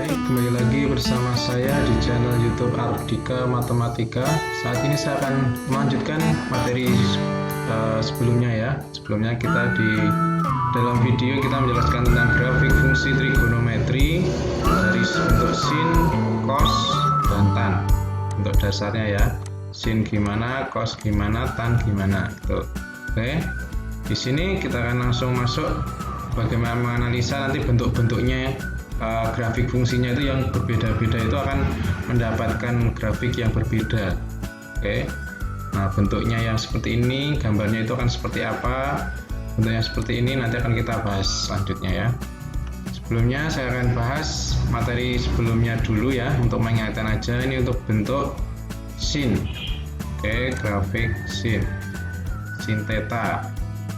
Hai, kembali lagi bersama saya di channel YouTube Ardika Matematika. Saat ini saya akan melanjutkan materi sebelumnya ya. Sebelumnya dalam video kita menjelaskan tentang grafik fungsi trigonometri dari bentuk sin, cos, dan tan. Untuk dasarnya ya, sin gimana, cos gimana, tan gimana. Gitu. Oke, di sini kita akan langsung masuk bagaimana menganalisa nanti bentuk-bentuknya. Grafik fungsinya itu yang berbeda-beda itu akan mendapatkan grafik yang berbeda. Oke. Nah, bentuknya yang seperti ini, gambarnya itu akan seperti apa? Bentuknya seperti ini nanti akan kita bahas selanjutnya ya. Sebelumnya saya akan bahas materi sebelumnya dulu ya, untuk mengingatkan aja ini untuk bentuk sin. Oke, grafik sin theta.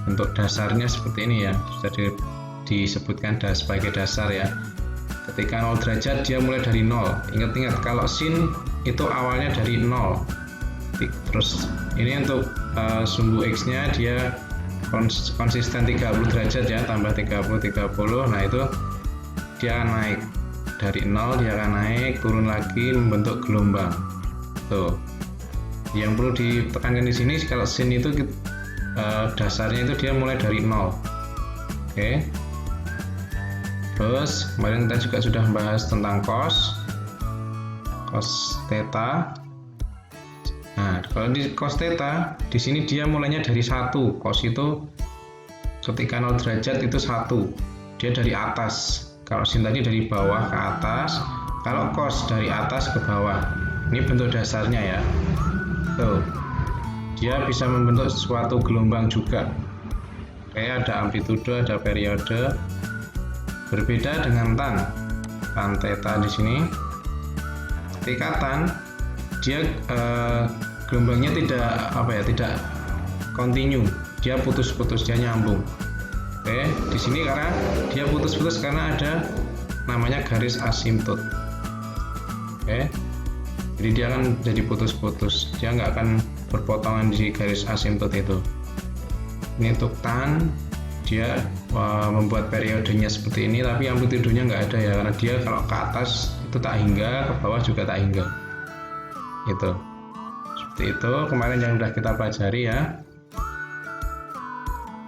Bentuk dasarnya seperti ini ya, sudah disebutkan sebagai dasar ya. Ketika 0 derajat dia mulai dari 0. Ingat-ingat kalau sin itu awalnya dari 0. Terus ini untuk sumbu x nya dia konsisten 30 derajat ya, tambah 30. Nah itu dia akan naik dari 0, dia akan naik turun lagi membentuk gelombang. Tuh. Yang perlu ditekankan di sini kalau sin itu dasarnya itu dia mulai dari 0. Oke. Terus kemarin kita juga sudah membahas tentang cos theta. Nah, kalau di cos theta di sini dia mulainya dari 1. Cos itu ketika 0 derajat itu 1. Dia dari atas. Kalau sin tadi dari bawah ke atas, kalau cos dari atas ke bawah. Ini bentuk dasarnya ya. Tuh. Dia bisa membentuk suatu gelombang juga. Kayak ada amplitudo, ada periode. Berbeda dengan tan theta di sini. Ketika tan dia gelombangnya tidak kontinu, dia putus-putus, dia nyambung. Oke, di sini karena dia putus-putus karena ada namanya garis asimtot. Oke, jadi dia akan jadi putus-putus, dia nggak akan berpotongan di garis asimtot itu. Ini untuk tan dia membuat periodenya seperti ini, tapi amplitudonya nggak ada ya, karena dia kalau ke atas itu tak hingga, ke bawah juga tak hingga. Itu seperti itu kemarin yang sudah kita pelajari ya.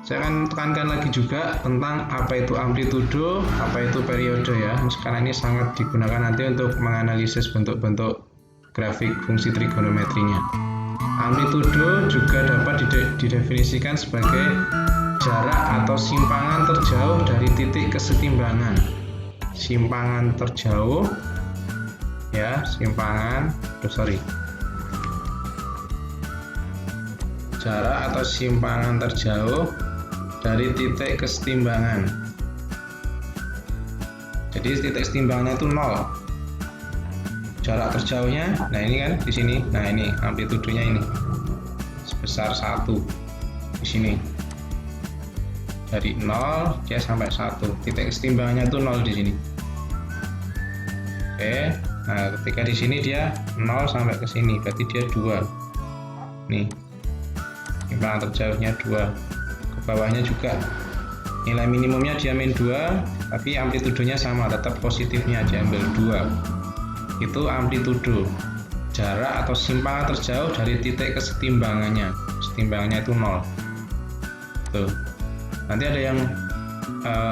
Saya akan tekankan lagi juga tentang apa itu amplitudo, apa itu periode ya. Sekarang ini sangat digunakan nanti untuk menganalisis bentuk-bentuk grafik fungsi trigonometrinya. Amplitudo juga dapat didefinisikan sebagai jarak atau simpangan terjauh dari titik kesetimbangan. Simpangan terjauh ya, jarak atau simpangan terjauh dari titik kesetimbangan. Jadi titik kesetimbangannya itu 0. Jarak terjauhnya, nah ini kan di sini. Nah ini amplitudonya ini sebesar 1 di sini. Dari 0 dia sampai 1. Titik kesetimbangannya itu 0 di sini. Oke. Nah, ketika di sini dia 0 sampai ke sini, berarti dia 2. Nih. Simpangan terjauhnya 2. Ke bawahnya juga. Nilai minimumnya dia min 2, tapi amplitudonya sama, tetap positifnya diambil 2. Itu amplitudo. Jarak atau simpangan terjauh dari titik kesetimbangannya. Kesetimbangannya itu 0. Tuh. Nanti ada yang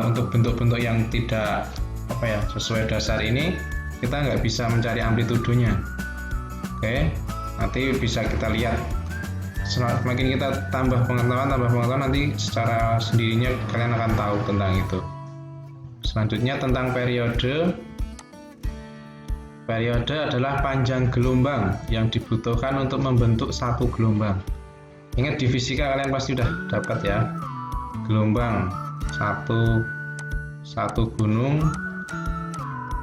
untuk bentuk-bentuk yang tidak sesuai dasar ini kita nggak bisa mencari amplitudonya. Oke, nanti bisa kita lihat. Semakin kita tambah pengetahuan nanti secara sendirinya kalian akan tahu tentang itu. Selanjutnya tentang periode. Periode adalah panjang gelombang yang dibutuhkan untuk membentuk satu gelombang. Ingat di fisika kalian pasti udah dapat ya. Gelombang satu gunung,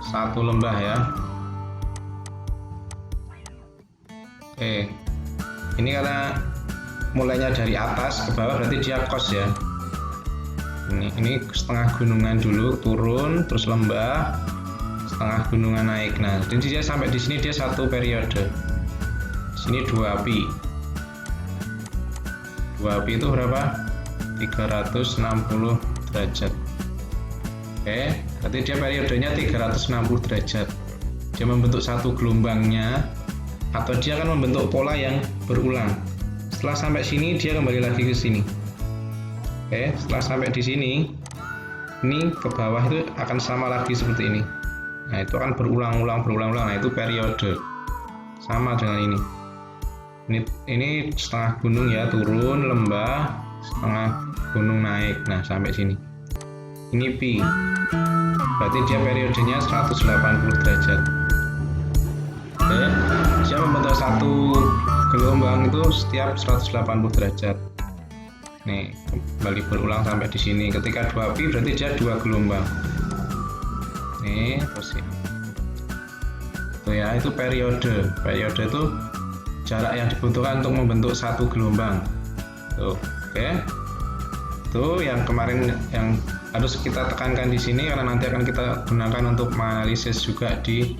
satu lembah ya. Oke, ini karena mulainya dari atas ke bawah berarti dia cos ya. Ini setengah gunungan dulu turun, terus lembah, setengah gunungan naik. Nah, jadi dia sampai di sini dia satu periode. Di sini 2 pi. 2 pi itu berapa? 360 derajat. Oke, Berarti dia periodenya 360 derajat. Dia membentuk satu gelombangnya, atau dia akan membentuk pola yang berulang. Setelah sampai sini dia kembali lagi ke sini. Oke, setelah sampai di sini, ini ke bawah itu akan sama lagi seperti ini. Nah, itu akan berulang-ulang. Nah, itu periode. Sama dengan ini. Ini setengah gunung ya, turun lembah, setengah gunung naik. Nah, sampai sini. Ini pi. Berarti dia periodenya 180 derajat. Oke, dia membentuk satu gelombang itu setiap 180 derajat. Nih, kembali berulang sampai di sini. Ketika 2pi berarti dia 2 gelombang. Nih, terus ini. Tuh ya, itu periode. Periode itu jarak yang dibutuhkan untuk membentuk satu gelombang. Tuh, oke. Itu yang kemarin yang harus kita tekankan di sini, karena nanti akan kita gunakan untuk menganalisis juga di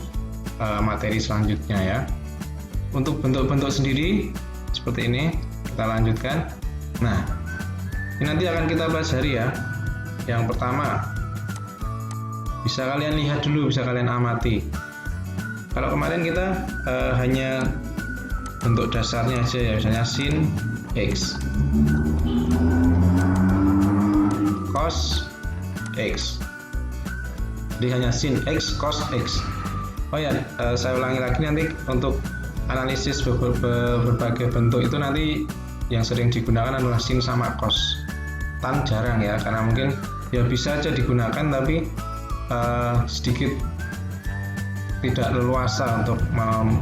materi selanjutnya ya. Untuk bentuk-bentuk sendiri seperti ini kita lanjutkan. Nah, ini nanti akan kita pelajari ya. Yang pertama, bisa kalian lihat dulu, bisa kalian amati. Kalau kemarin kita hanya bentuk dasarnya aja ya, misalnya sin X, cos X. Jadi hanya sin X, cos X. Oh ya, saya ulangi lagi, nanti untuk analisis berbagai bentuk itu nanti yang sering digunakan adalah sin sama cos. Tan jarang ya, karena mungkin ya bisa aja digunakan tapi sedikit tidak leluasa untuk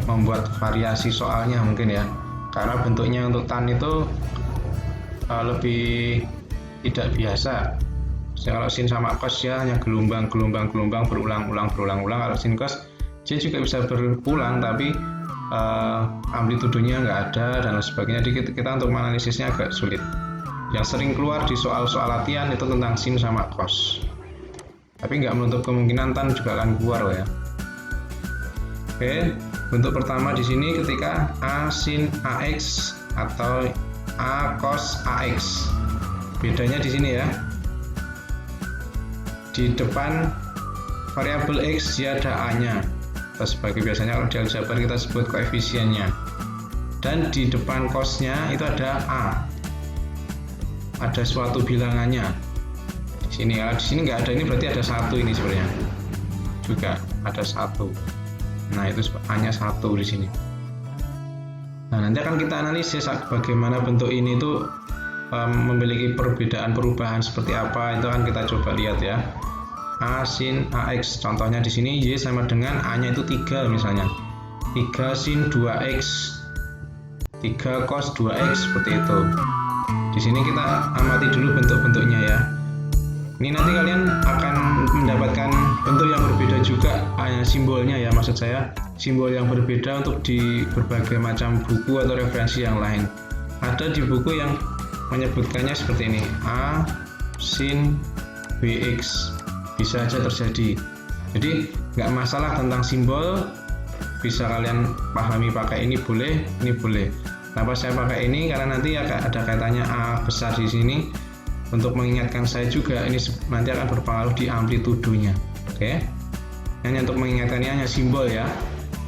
membuat variasi soalnya mungkin ya, karena bentuknya untuk tan itu lebih tidak biasa. Kalau sin sama cos ya hanya gelombang berulang-ulang. Kalau sin cos dia juga bisa berulang tapi amplitudenya nggak ada dan sebagainya. Jadi kita untuk menganalisisnya agak sulit. Yang sering keluar di soal-soal latihan itu tentang sin sama cos, tapi nggak menutup kemungkinan tan juga akan keluar loh ya. Oke, bentuk pertama di sini ketika a sin ax atau a cos ax. Bedanya di sini ya. Di depan variabel x dia ada a-nya. Atau sebagai biasanya kalau di aljabar kita sebut koefisiennya. Dan di depan cosnya itu ada a. Ada suatu bilangannya. Di sini ya, di sini nggak ada, ini berarti ada satu ini sebenarnya. Juga ada satu. Nah, itu A-nya 1 di sini. Nah, nanti akan kita analisis bagaimana bentuk ini tuh memiliki perubahan seperti apa. Itu akan kita coba lihat ya. A sin AX, contohnya di sini Y sama dengan A-nya itu 3 misalnya. 3 sin 2X, 3 cos 2X, seperti itu. Di sini kita amati dulu bentuk-bentuknya ya. Ini nanti kalian akan mendapatkan bentuk yang berbeda juga, simbolnya ya, maksud saya simbol yang berbeda untuk di berbagai macam buku atau referensi yang lain. Ada di buku yang menyebutkannya seperti ini, A sin BX, bisa aja terjadi. Jadi nggak masalah tentang simbol, bisa kalian pahami pakai ini boleh, ini boleh. Kenapa saya pakai ini? Karena nanti ada kaitannya A besar di sini. Untuk mengingatkan saya juga, ini nanti akan berpengaruh di amplitudonya. Oke. Hanya untuk mengingatkannya hanya simbol ya.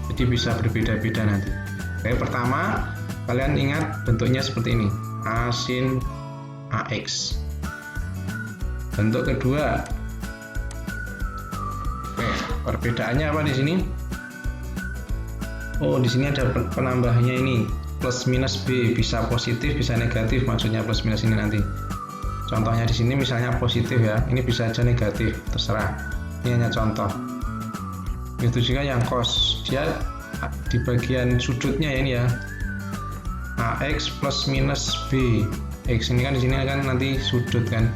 Jadi bisa berbeda-beda nanti. Oke, pertama kalian ingat bentuknya seperti ini. A sin AX. Bentuk kedua. Oke, perbedaannya apa di sini? Oh, di sini ada penambahannya ini. Plus minus B, bisa positif, bisa negatif, maksudnya plus minus ini nanti. Contohnya di sini misalnya positif ya, ini bisa aja negatif, terserah. Ini hanya contoh. Itu juga yang cos, dia di bagian sudutnya ya ini ya. AX plus minus B. X ini kan di sini kan nanti sudut kan.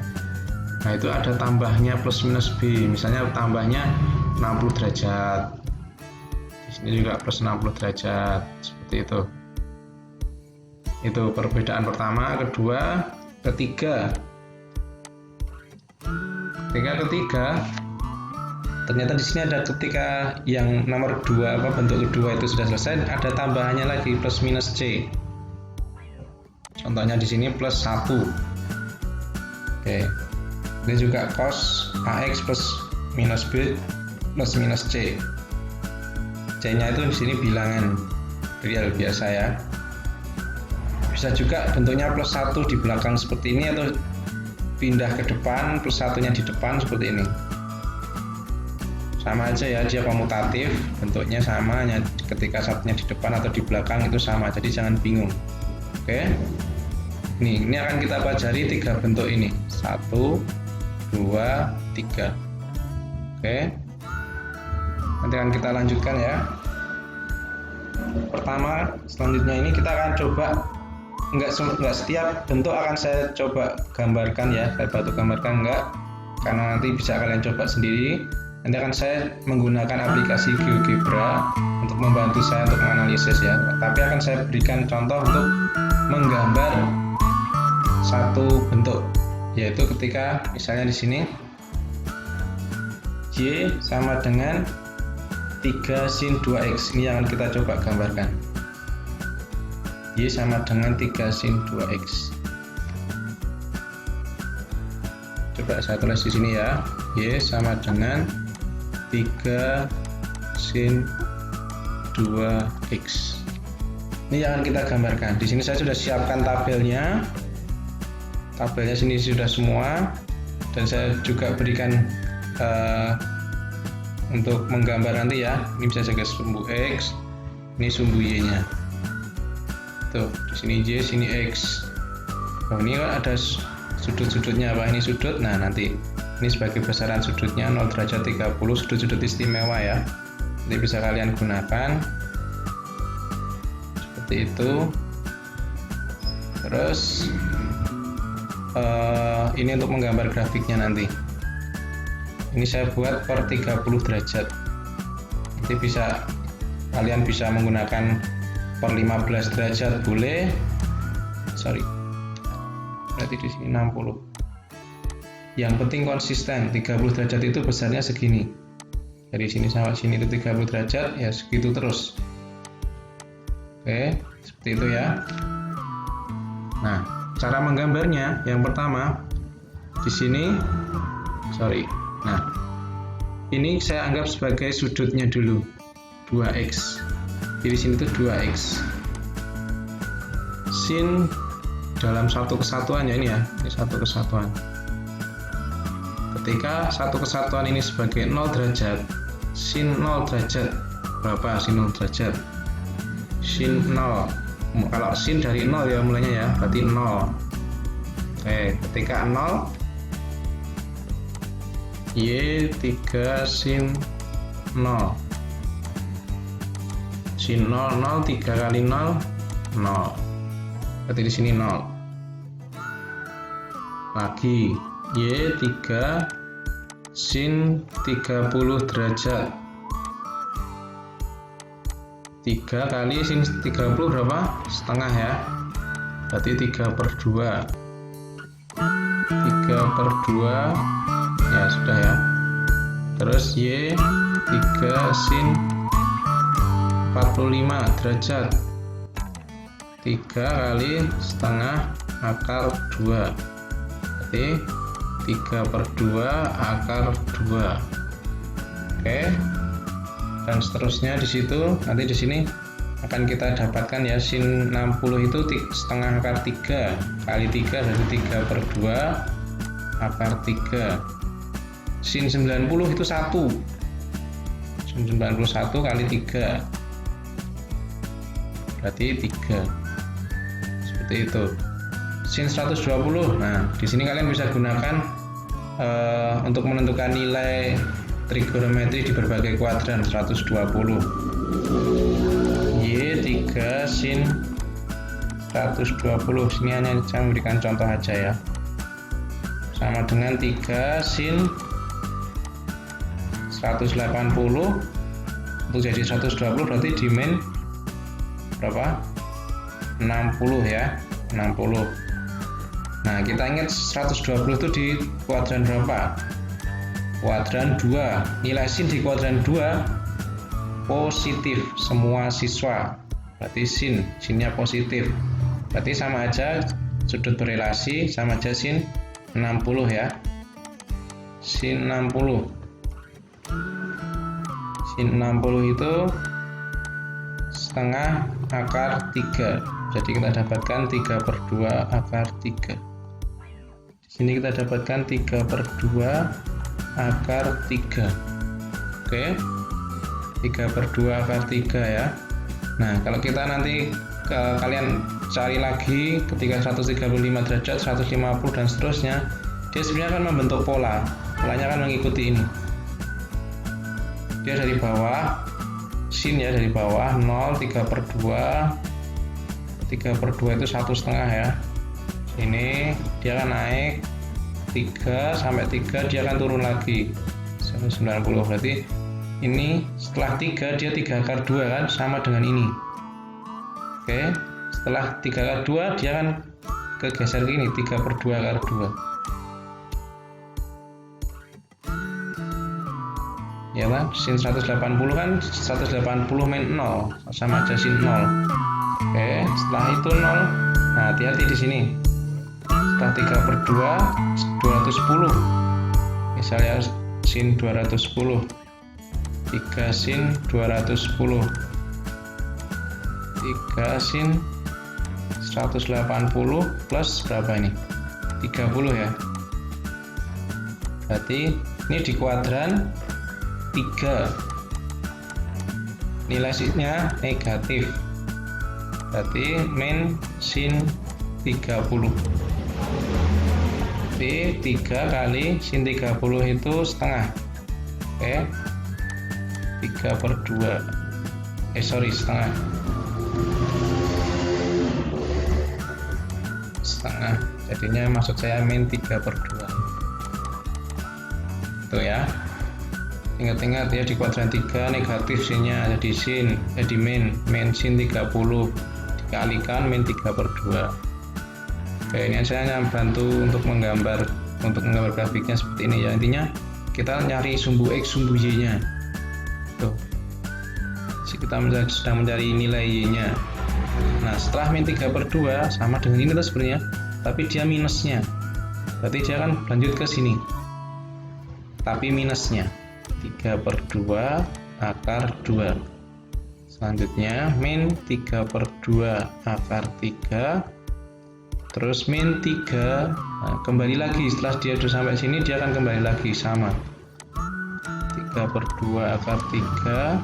Nah, itu ada tambahnya plus minus B. Misalnya tambahnya 60 derajat. Di sini juga plus 60 derajat, seperti itu. Itu perbedaan pertama. Kedua, ketiga, ternyata di sini ada ketika yang nomor 2 bentuk kedua itu sudah selesai, ada tambahannya lagi plus minus C. Contohnya di sini plus 1. Oke. Ini juga cos AX plus minus B plus minus C. C-nya itu di sini bilangan real biasa ya. Bisa juga bentuknya plus 1 di belakang seperti ini, atau pindah ke depan plus 1-nya di depan seperti ini. Sama aja ya, dia komutatif, bentuknya sama, hanya ketika 1-nya di depan atau di belakang itu sama, jadi jangan bingung. Oke. Nih, ini akan kita pelajari 3 bentuk ini. 1, 2, 3. Oke. Nanti akan kita lanjutkan ya. Pertama, selanjutnya ini kita akan coba, enggak setiap bentuk akan saya coba gambarkan ya, saya bantu gambarkan enggak, karena nanti bisa kalian coba sendiri. Nanti akan saya menggunakan aplikasi GeoGebra untuk membantu saya untuk menganalisis ya, tapi akan saya berikan contoh untuk menggambar satu bentuk, yaitu ketika misalnya di sini Y sama dengan 3 sin 2x. Ini yang akan kita coba gambarkan. Y sama dengan 3 sin 2x. Coba saya tulis di sini ya. Y sama dengan 3 sin 2x. Ini yang akan kita gambarkan. Di sini saya sudah siapkan tabelnya. Tabelnya sini sudah semua, dan saya juga berikan untuk menggambar nanti ya. Ini bisa saya sumbu X, ini sumbu Y-nya. Tuh, di sini Y, sini X. Oh, ini kan ada sudut-sudutnya apa? Ini sudut. Nah, nanti ini sebagai besaran sudutnya 0 derajat 30, sudut-sudut istimewa ya. Nanti bisa kalian gunakan seperti itu. Terus ini untuk menggambar grafiknya nanti. Ini saya buat per 30 derajat. Nanti kalian bisa menggunakan per 15 derajat boleh. Berarti di sini 60. Yang penting konsisten, 30 derajat itu besarnya segini. Dari sini sampai sini itu 30 derajat, ya segitu terus. Oke, seperti itu ya. Nah, cara menggambarnya yang pertama di sini, Nah, ini saya anggap sebagai sudutnya dulu, 2x. Jadi sini itu 2x. Sin dalam satu kesatuan ya, ini satu kesatuan. Ketika satu kesatuan ini sebagai 0 derajat, sin 0 derajat berapa? Sin 0 derajat. Sin 0. Kalau sin dari 0 ya mulainya ya, berarti 0. Oke, ketika 0, Y 3 sin 0. Sin 0, 0, 3 kali 0, 0. Berarti di sini 0. Lagi, Y 3 sin 30 derajat. 3 kali sin 30 berapa? Setengah ya. Berarti 3/2. 3/2 ya sudah ya. Terus Y 3 sin 45 derajat. 3 kali setengah akar 2. Berarti 3/2 akar 2. Oke. Dan seterusnya di situ, nanti di sini akan kita dapatkan ya, sin 60 itu setengah akar 3 kali 3 berarti 3/2 akar 3. Sin 90 itu 1. Sin 91 kali 3 berarti 3. Seperti itu. Sin 120. Nah, di sini kalian bisa gunakan untuk menentukan nilai trigonometri di berbagai kuadran. 120. Y 3 sin 120. Sini hanya saya memberikan contoh aja ya. Sama dengan 3 sin 180. Untuk jadi 120 berarti di min berapa? 60 ya. 60. Nah, kita ingat 120 itu di kuadran berapa? Kuadran 2. Nilai sin di kuadran 2 positif semua siswa. Berarti sinnya positif. Berarti sama aja sudut berelasi, sama aja sin 60 ya. Sin 60. Sin 60 itu setengah akar 3. Jadi kita dapatkan 3/2 akar 3. Di sini kita dapatkan 3/2 akar 3. Oke, 3/2 akar 3 ya. Nah, kalau kita nanti kalian cari lagi ketika 135 derajat, 150 dan seterusnya, dia sebenarnya akan membentuk pola. Polanya akan mengikuti ini. Dia dari bawah, sin ya, dari bawah 0, 3/2. 3/2 itu 1,5 ya. Ini dia akan naik 3 sampai 3, dia akan turun lagi 190. Berarti ini setelah 3 dia 3 akar 2 kan, sama dengan ini. Oke, setelah 3 akar 2 dia akan kegeser ke ini, 3/2 akar 2. Ya kan, sin 180 kan 180 min 0 sama aja sin 0. Oke, setelah itu 0. Nah, hati-hati di sini. Setelah 3/2 210. Misalnya sin 210. 3 sin 210. 3 sin 180 plus berapa ini? 30 ya. Berarti ini di kuadran 3. Nilai sinnya negatif. Berarti min sin 30. Berarti 3 kali sin 30 itu setengah. Oke, 3/2. Setengah. Setengah. Jadinya maksud saya min 3/2. Itu ya. Ingat-ingat ya, di kuadran 3 negatif sinnya, jadi sin di min sin 30 dikalikan min 3/2. Oke, ini saya hanya bantu untuk menggambar grafiknya seperti ini ya. Intinya kita nyari sumbu X, sumbu Y nya tuh. Kita sedang mencari nilai Y nya. Nah, setelah min 3/2 sama dengan ini tuh sebenarnya, tapi dia minusnya. Berarti dia akan lanjut ke sini, tapi minusnya 3/2 akar 2. Selanjutnya min 3/2 akar 3, terus min 3. Nah, kembali lagi setelah dia sudah sampai sini, dia akan kembali lagi sama 3/2 akar 3,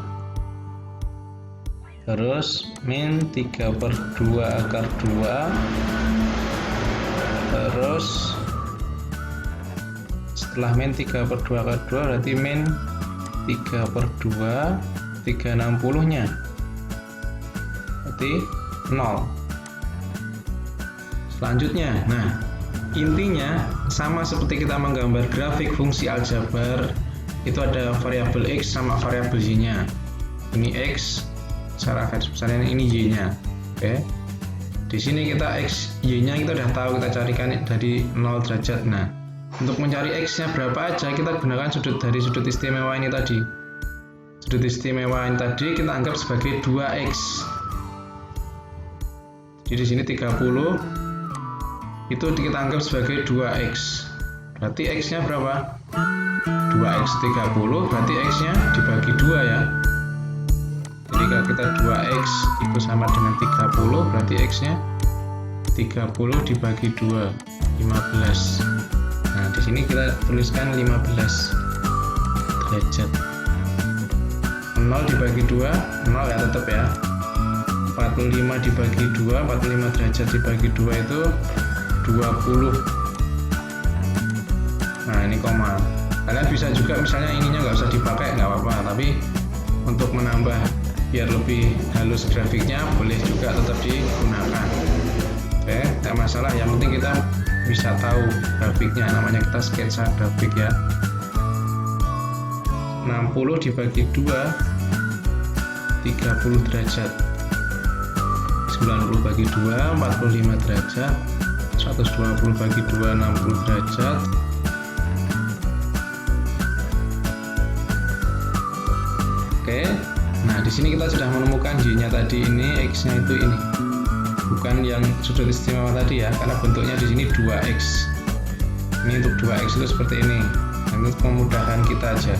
terus min 3/2 akar 2, terus setelah min 3/2 akar 2 berarti min 3/2 360 nya berarti 0. Selanjutnya, nah intinya sama seperti kita menggambar grafik fungsi aljabar, itu ada variabel X sama variabel Y nya. Ini X secara garis besarnya, ini Y nya. Oke, di sini kita X Y nya kita udah tahu, kita carikan dari 0 derajat. Nah, untuk mencari X nya berapa aja, kita gunakan dari sudut istimewa ini tadi. Sudut istimewa ini tadi kita anggap sebagai 2X. Jadi di sini 30 itu kita anggap sebagai 2X. Berarti X nya berapa? 2X 30, berarti X nya dibagi 2 ya. Jadi kalau kita 2X itu sama dengan 30, berarti X nya 30 dibagi 2, 15. Nah, di sini kita tuliskan 15 derajat. 0 dibagi 2, 0 ya tetap ya. 45 dibagi 2, 45 derajat dibagi 2 itu 20. Nah, ini koma. Kalian bisa juga misalnya ininya nggak usah dipakai, nggak apa-apa. Tapi untuk menambah biar lebih halus grafiknya, boleh juga tetap digunakan. Oke, tidak masalah. Yang penting kita bisa tahu grafiknya, namanya kita sketsa grafik ya. 60 dibagi 2 30 derajat, 90 bagi 2 45 derajat, 120 bagi 2 60 derajat. Oke, nah di sini kita sudah menemukan Y-nya tadi, ini X-nya itu ini, bukan yang sudut istimewa tadi ya, karena bentuknya di sini 2X. Ini untuk 2X itu seperti ini. Ini memudahkan kita aja.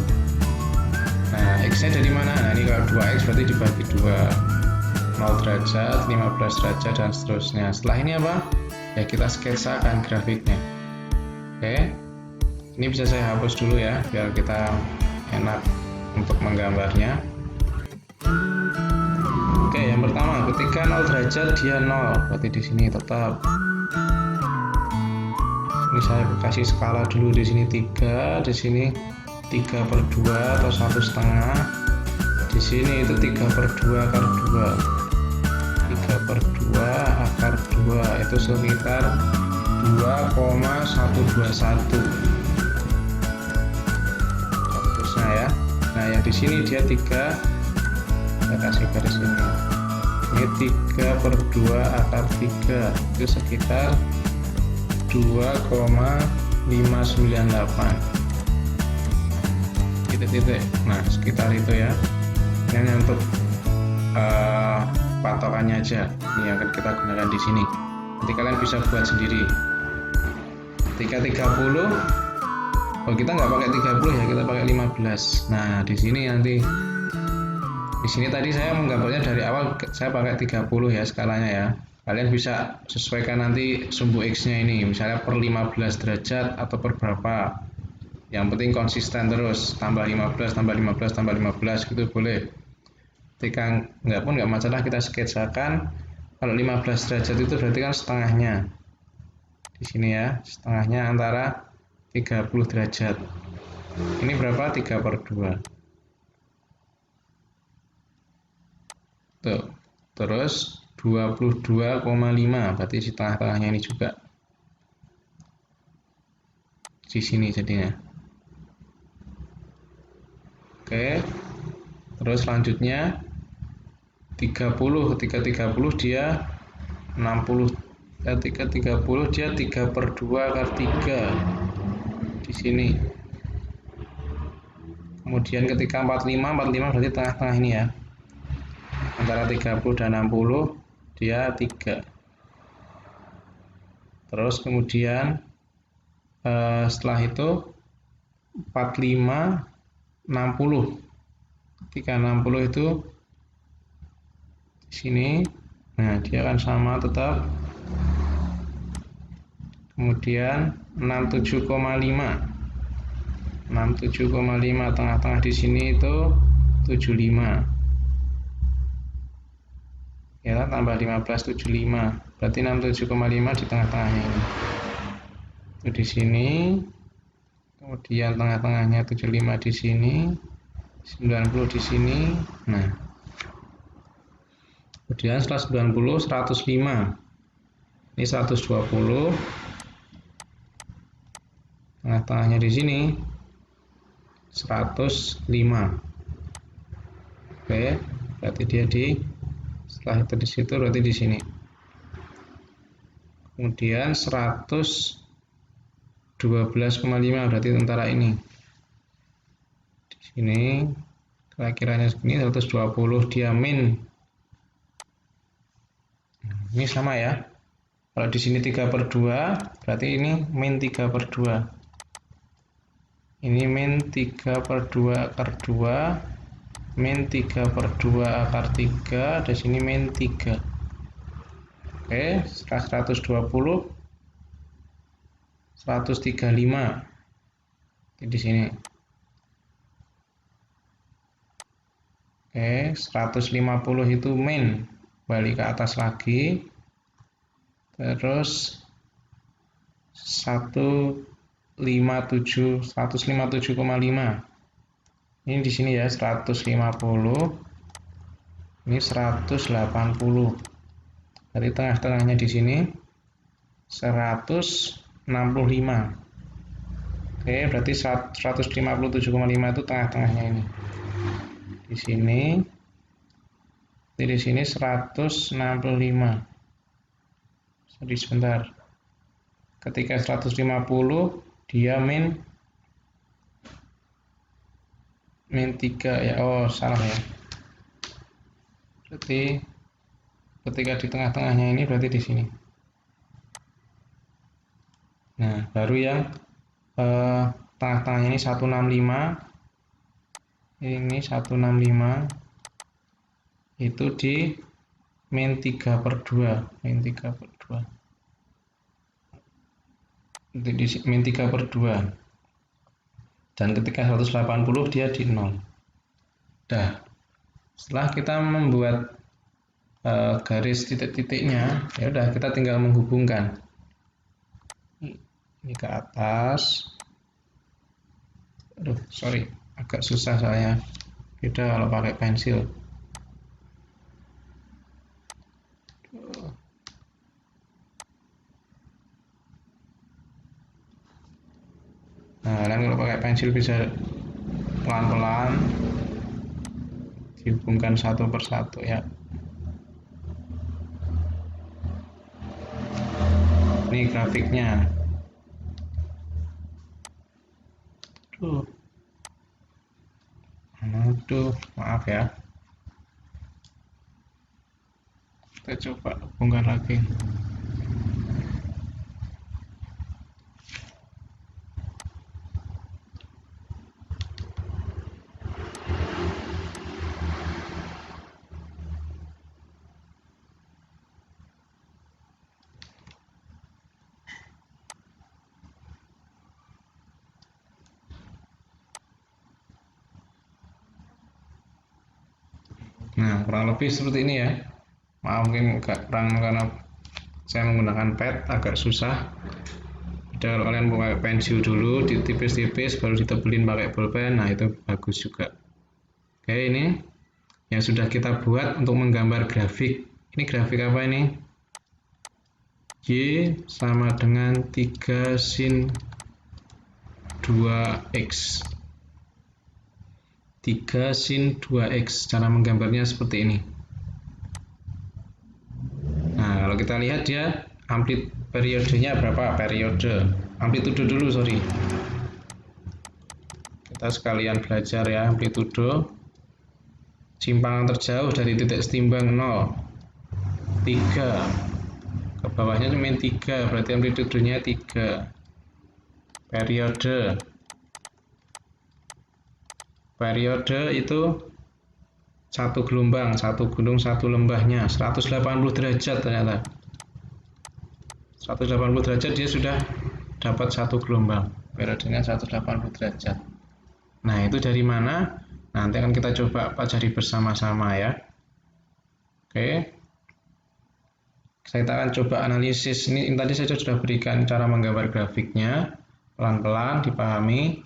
Nah, X-nya dari mana? Nah, ini kalau 2X berarti dibagi 2. 0 derajat, 15 derajat, dan seterusnya. Setelah ini apa? Ya, kita sketsakan grafiknya. Oke. Ini bisa saya hapus dulu ya, biar kita enak untuk menggambarnya. Oke, yang pertama, ketika 0 derajat dia 0, berarti di sini tetap. Ini saya kasih skala dulu, di sini 3, di sini 3/2 atau 1,5. Di sini itu 3/2 akar 2. 3/2 akar 2 itu sekitar 2,121. Terusnya ya. Nah, yang di sini dia 3, saya kasih garis ini. Ini 3/2 akar 3 itu sekitar 2,598 titik-titik. Nah, sekitar itu ya. Ini untuk patokannya aja. Ini yang akan kita gunakan di sini. Nanti kalian bisa buat sendiri. Ketika 30, oh kita nggak pakai 30 ya, kita pakai 15. Nah, di sini nanti di sini tadi saya menggambarnya dari awal saya pakai 30 ya skalanya ya. Kalian bisa sesuaikan nanti sumbu X-nya ini, misalnya per 15 derajat atau per berapa. Yang penting konsisten terus, tambah 15, tambah 15, tambah 15 gitu boleh. Ketika nggak pun nggak masalah, kita sketsakan. Kalau 15 derajat itu berarti kan setengahnya. Di sini ya, setengahnya antara 30 derajat. Ini berapa? 3/2. Tuh. Terus 22,5 berarti di tengah-tengahnya ini juga. Di sini jadinya. Oke. Terus selanjutnya 30, ketika 30 dia 60. Ketika 30 dia 3/2 akar 3 di sini. Kemudian ketika 45 berarti tengah-tengah ini ya. Antara 30 dan 60 dia 3. Terus kemudian setelah itu 45, 60. Ketika 60 itu di sini, nah dia akan sama tetap. Kemudian 67,5. 67,5 tengah-tengah di sini itu 75. Ya, tambah 15 75. Berarti 67,5 di tengah-tengahnya ini. Itu di sini. Kemudian tengah-tengahnya 75 di sini. 90 di sini. Nah. Kemudian setelah 90 105. Ini 120. Tengah-tengahnya di sini 105. Oke, berarti dia setelah itu di situ berarti di sini. Kemudian 112,5 berarti antara ini. Di sini kira-kiranya segini 120 dia min. Ini sama ya. Kalau di sini 3/2 berarti ini min 3/2. Ini min 3/2 akar 2, min 3/2 akar 3, di sini min 3. Oke, 120, 135 di sini. Oke, 150 itu min, balik ke atas lagi. Terus 157,5. Ini di sini ya 150. Ini 180. Dari tengah-tengahnya di sini 165. Oke, berarti 157,5 itu tengah-tengahnya ini. Di sini. Di sini 165. Jadi sebentar. Ketika 150 dia min 3 ya. Oh, salah ya. Berarti ketika di tengah-tengahnya ini berarti di sini. Nah, baru yang tengah-tengahnya ini 165. ini 165 itu di min 3/2, min 3/2 itu di min 3/2, dan ketika 180 dia di 0. Dah, setelah kita membuat garis titik-titiknya, ya udah kita tinggal menghubungkan ini ke atas. Aduh, sorry, agak susah soalnya beda kalau pakai pensil. Nah, kalian kalau pakai pensil bisa pelan-pelan dihubungkan satu persatu ya. Ini grafiknya. Aduh, maaf ya. Kita coba hubungkan lagi. Nah, kurang lebih seperti ini ya. Maaf, mungkin agak kurang karena saya menggunakan pad, agak susah. Beda kalau kalian pakai pensil dulu, ditipis-tipis, baru ditebelin pakai bolpen, nah itu bagus juga. Oke, ini yang sudah kita buat untuk menggambar grafik. Ini grafik apa ini? Y sama dengan 3 sin 2x. 3 sin 2x, cara menggambarnya seperti ini. Nah, kalau kita lihat dia periodenya berapa? Amplitudo dulu, sorry. Kita sekalian belajar ya, amplitudo. Simpangan terjauh dari titik setimbang 0, 3. Ke bawahnya cuma 3, berarti amplitudonya 3. Periode itu satu gelombang, satu gunung, satu lembahnya, 180 derajat ternyata. 180 derajat dia sudah dapat satu gelombang. Periodenya 180 derajat. Nah, itu dari mana? Nanti akan kita coba pelajari bersama-sama ya. Oke. Kita akan coba analisis. Ini tadi saya sudah berikan cara menggambar grafiknya. Pelan-pelan dipahami.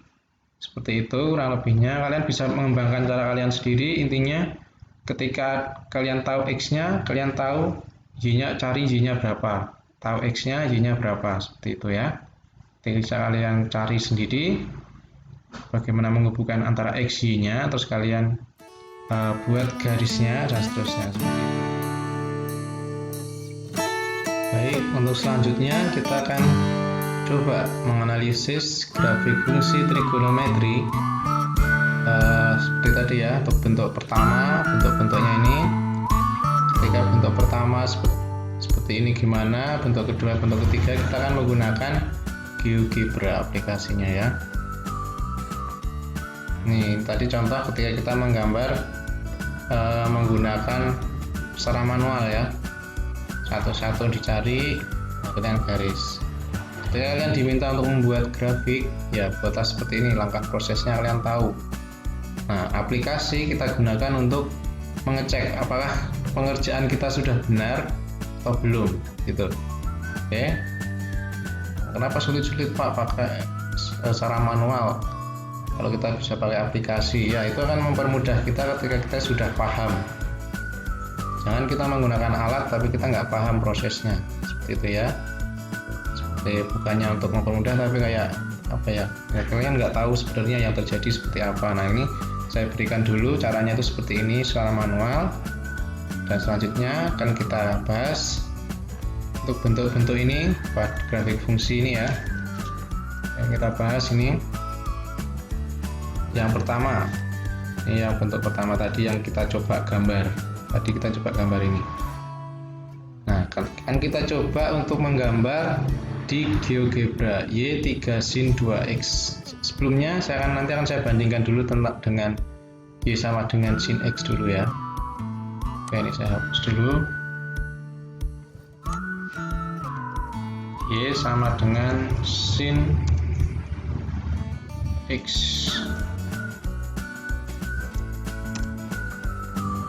Seperti itu kurang lebihnya. Kalian bisa mengembangkan cara kalian sendiri. Intinya ketika kalian tahu X-nya, kalian tahu Y-nya, cari Y-nya berapa. Tahu X-nya, Y-nya berapa. Seperti itu ya. Bisa kalian cari sendiri bagaimana menghubungkan antara X, Y-nya, terus kalian buat garisnya dan seterusnya. Baik, untuk selanjutnya kita akan coba menganalisis grafik fungsi trigonometri seperti tadi ya. Untuk bentuk pertama, bentuknya ini. Ketika bentuk pertama seperti ini gimana, bentuk kedua, bentuk ketiga, kita akan menggunakan GeoGebra aplikasinya ya. Nih, tadi contoh ketika kita menggambar menggunakan secara manual ya. Satu-satu dicari, dengan garis. Ketika kalian diminta untuk membuat grafik, ya buatlah seperti ini, langkah prosesnya kalian tahu. Nah, aplikasi kita gunakan untuk mengecek apakah pengerjaan kita sudah benar atau belum, gitu. Oke. Kenapa sulit-sulit Pak pakai secara manual? Kalau kita bisa pakai aplikasi, ya itu akan mempermudah kita ketika kita sudah paham. Jangan kita menggunakan alat tapi kita nggak paham prosesnya, seperti itu ya. Seperti bukannya untuk mempermudah tapi kayak apa ya? Kalian nggak tahu sebenarnya yang terjadi seperti apa. Nah, ini saya berikan dulu caranya itu seperti ini secara manual. Dan selanjutnya akan kita bahas untuk bentuk-bentuk ini, grafik fungsi ini ya. Yang kita bahas ini. Yang pertama, ini yang bentuk pertama tadi yang kita coba gambar. Tadi kita coba gambar ini. Nah, kan kita coba untuk menggambar di GeoGebra Y 3 sin 2x. Sebelumnya nanti akan saya bandingkan dulu dengan Y sama dengan sin X dulu ya. Oke, ini saya hapus dulu. Y sama dengan sin X.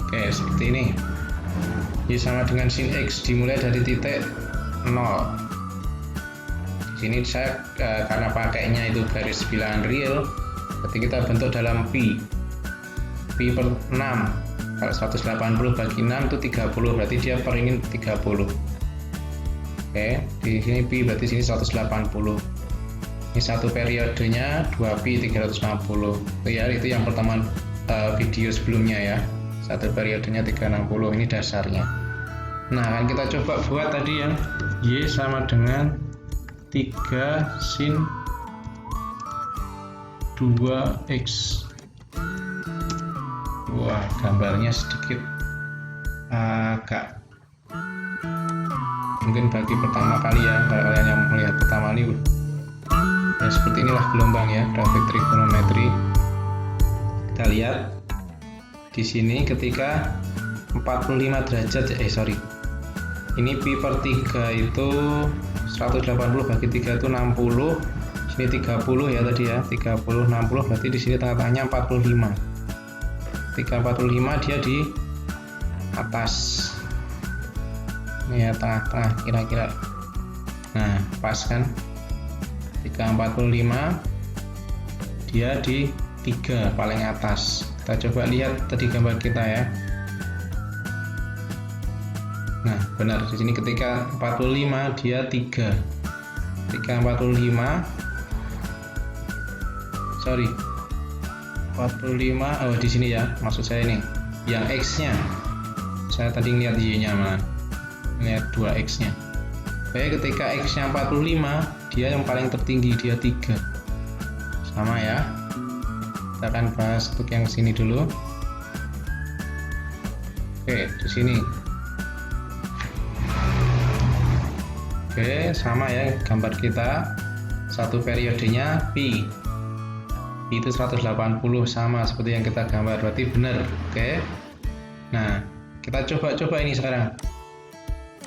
Oke, seperti ini. Y sama dengan sin X dimulai dari titik 0. Di sini saya karena pakainya itu garis bilangan real, berarti kita bentuk dalam pi per 6. Kalau 180 bagi 6 itu 30, berarti dia per ini 30. Oke, di sini pi berarti sini 180. Ini satu periodenya 2pi 360. Itu yang pertemuan video sebelumnya ya. Satu periodenya 360, ini dasarnya. Nah, kan kita coba buat tadi yang Y sama dengan 3 sin 2X. Wah, gambarnya sedikit agak mungkin bagi pertama kali ya, kalau kalian yang melihat pertama kali ya seperti inilah gelombang ya, grafik trigonometri. Kita lihat di sini ketika 45 derajat ini pi per 3 itu 180 bagi 3 itu 60, sini 30 ya tadi ya, 30 60 berarti di sini tengah-tengahnya 45. Ketika 45 dia di atas ini ya, tengah-tengah kira-kira. Nah, pas kan. Ketika 45 dia di 3 paling atas. Kita coba lihat tadi gambar kita ya. Nah, benar di sini ketika 45 dia 3. Ketika 45 di sini ya, maksud saya ini yang X-nya. Saya tadi lihat Y-nya mana. Lihat 2X-nya. Oke, ketika X-nya 45, dia yang paling tertinggi, dia 3. Sama ya. Kita akan bahas untuk yang sini dulu. Oke, di sini. Oke, sama ya gambar kita. Satu periodenya pi. Itu 180 sama seperti yang kita gambar, berarti benar. Oke. Nah, kita coba ini sekarang.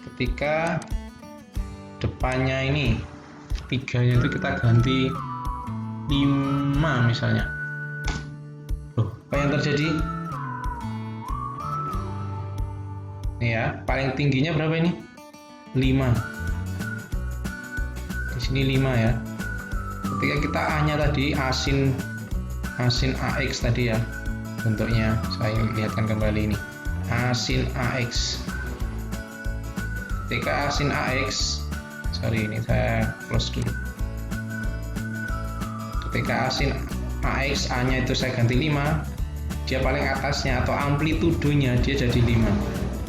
Ketika depannya ini 3-nya itu kita ganti 5 misalnya. Loh, apa yang terjadi? Nih ya, paling tingginya berapa ini? 5. Di sini 5 ya. Ketika kita A-nya tadi asin AX tadi ya, bentuknya saya lihatkan kembali ini, asin AX. Ketika asin AX, ini saya close dulu. Ketika asin AX, A-nya itu saya ganti 5, dia paling atasnya atau amplitudenya dia jadi 5.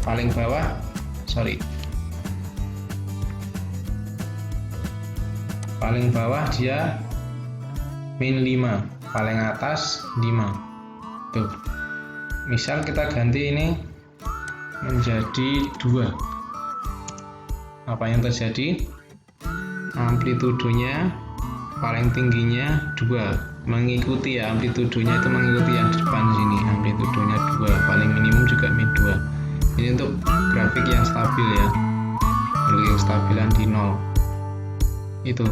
Paling bawah, paling bawah dia min 5, paling atas 5. Tuh. Misal kita ganti ini menjadi 2. Apa yang terjadi? Amplitudenya paling tingginya 2, mengikuti ya, amplitudenya itu mengikuti yang di depan sini. Amplitudenya 2, paling minimum juga min 2. Ini untuk grafik yang stabil ya, yang stabilan di 0 itu.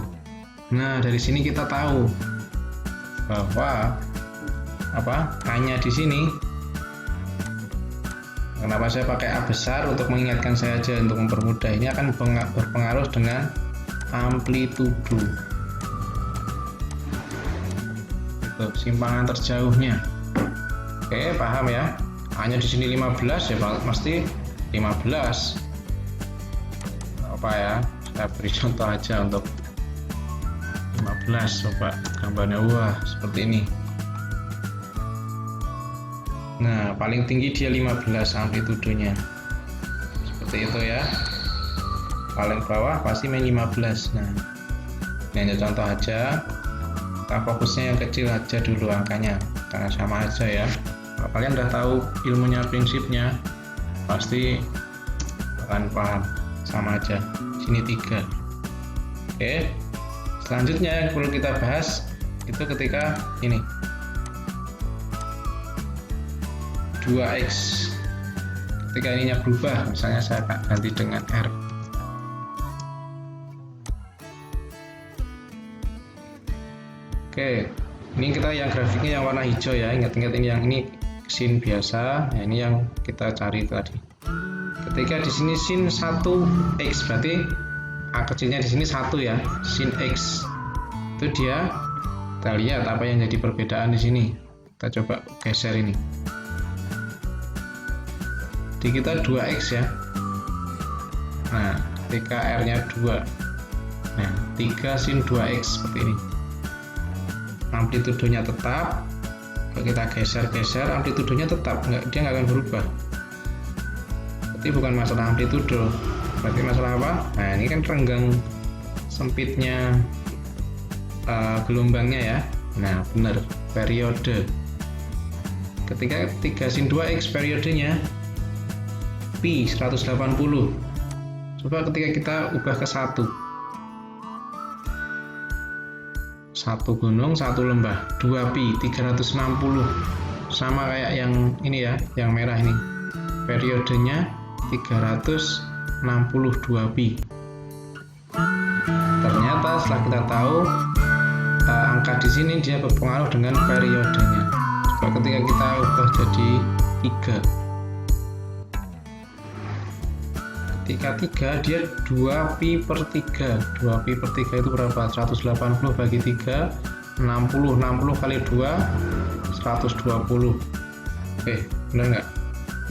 Nah, dari sini kita tahu bahwa A-nya di sini. Kenapa saya pakai A besar? Untuk mengingatkan saya aja, untuk mempermudah. Ini akan berpengaruh dengan amplitudo. Itu simpangan terjauhnya. Oke, paham ya? A-nya di sini 15 ya, pasti 15. Apa ya? Saya beri contoh aja untuk 15. Coba gambarnya, wah seperti ini. Nah, paling tinggi dia 15 amplitudenya. Seperti itu ya. Paling bawah pasti min 15. Nah, ini hanya contoh aja. Kita fokusnya yang kecil aja dulu angkanya, karena sama aja ya. Kalau kalian udah tahu ilmunya, prinsipnya, pasti akan paham. Sama aja. Sini 3. Oke. Selanjutnya yang perlu kita bahas itu ketika ini. 2x. Ketika ininya berubah, misalnya saya ganti dengan R. Oke, ini kita yang grafiknya yang warna hijau ya. Ingat-ingat ini yang ini sin biasa. Nah, ini yang kita cari tadi. Ketika di sini sin 1x, berarti A kecilnya di sini 1 ya, sin x. Itu dia. Kita lihat apa yang jadi perbedaan di sini. Kita coba geser ini. Di kita 2x ya. Nah, ketika R-nya 2. Nah, 3 sin 2x seperti ini. Amplitudenya tetap. Kalau kita geser-geser, amplitudenya tetap, dia nggak akan berubah. Berarti bukan masalah amplitudo. Berarti masalah apa? Nah, ini kan renggang sempitnya gelombangnya ya. Nah, benar, periode. Ketika 3 sin 2x periodenya pi 180. Coba ketika kita ubah ke 1 gunung, 1 lembah, 2 pi 360. Sama kayak yang ini ya, yang merah ini. Periodenya 362 pi. Ternyata setelah kita tahu angka di sini dia berpengaruh dengan periodenya. Coba ketika kita ubah jadi 3. Ketika 3 dia 2 pi per 3. 2 pi per 3 itu berapa? 180 bagi 3, 60. 60 kali 2, 120. Oke, benar nggak?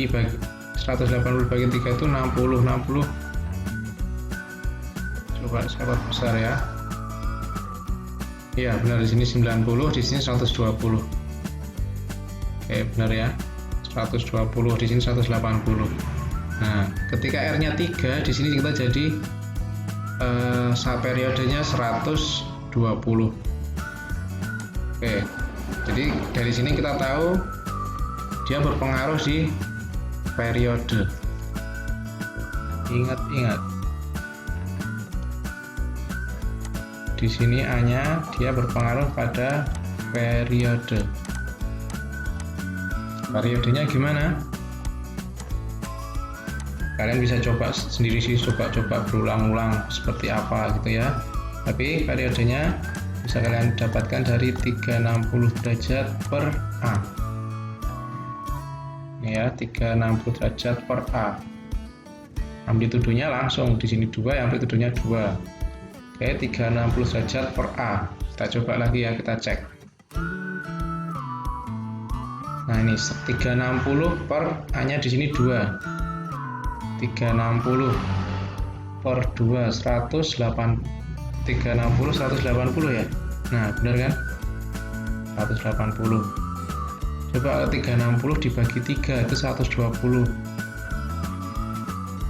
Pi bagi 180 bagi 3 itu 60. 60. Coba saya besar ya. Iya, benar, di sini 90, di sini 120. Oke, benar ya. 120, di sini 180. Nah, ketika R-nya 3, di sini kita jadi periodenya 120. Oke, jadi dari sini kita tahu dia berpengaruh di periode. Ingat-ingat. Di sini A-nya dia berpengaruh pada periode. Periodenya gimana? Kalian bisa coba sendiri sih, coba berulang-ulang seperti apa gitu ya. Tapi periodenya bisa kalian dapatkan dari 360 derajat per A. Ini ya, 360 derajat per A. Amplitudonya langsung di sini 2, amplitudonya 2. Oke, 360 derajat per A. Kita coba lagi ya, kita cek. Nah, ini 360 per A-nya di sini 2. 360 per 2 180 180 ya. Nah, benar kan? 180. Coba 360 dibagi 3 itu 120.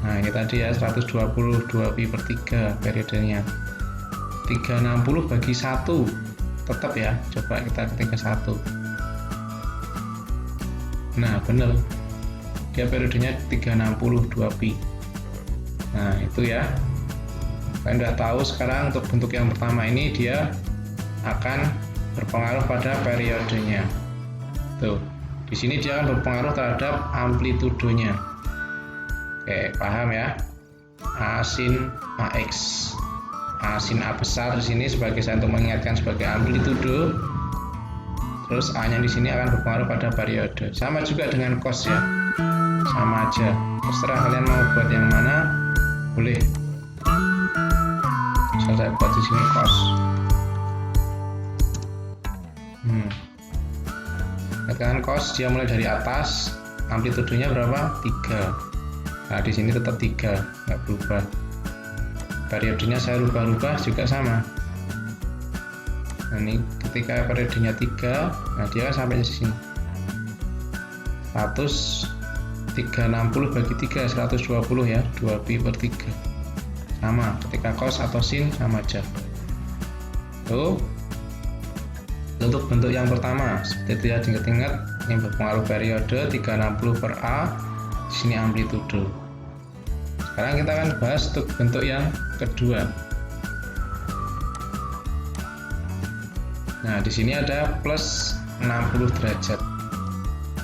Nah, ini tadi ya 120, 2 pi per 3 periodenya. 360 bagi 1 tetap ya. Coba kita ketik 1. Nah, benar. Dia periodenya 360 2 pi. Nah, itu ya. Kalian udah tahu sekarang untuk bentuk yang pertama ini dia akan berpengaruh pada periodenya. Tuh. Di sini dia akan berpengaruh terhadap amplitudonya. Oke, paham ya? A sin AX. A sin A besar di sini sebagai saya untuk mengingatkan sebagai amplitudo. Terus A-nya di sini akan berpengaruh pada periode. Sama juga dengan cos ya. Sama aja. Terserah kalian mau buat yang mana, boleh. Bisa saya buat di sini cos. Dengan cos dia mulai dari atas, amplitudenya berapa? 3. Nah, di sini tetap 3, nggak berubah. Periodenya saya rubah-rubah juga sama. Nah, ini ketika periodenya 3, nah dia kan sampai di sini. 360 bagi 3 120 ya, 2 pi per 3. Sama, ketika cos atau sin sama aja. Tuh. Untuk bentuk yang pertama, seperti itu ya, diingat-ingat yang berpengaruh periode 360 per A, di sini amplitudo. Sekarang kita akan bahas untuk bentuk yang kedua. Nah, di sini ada plus 60 derajat.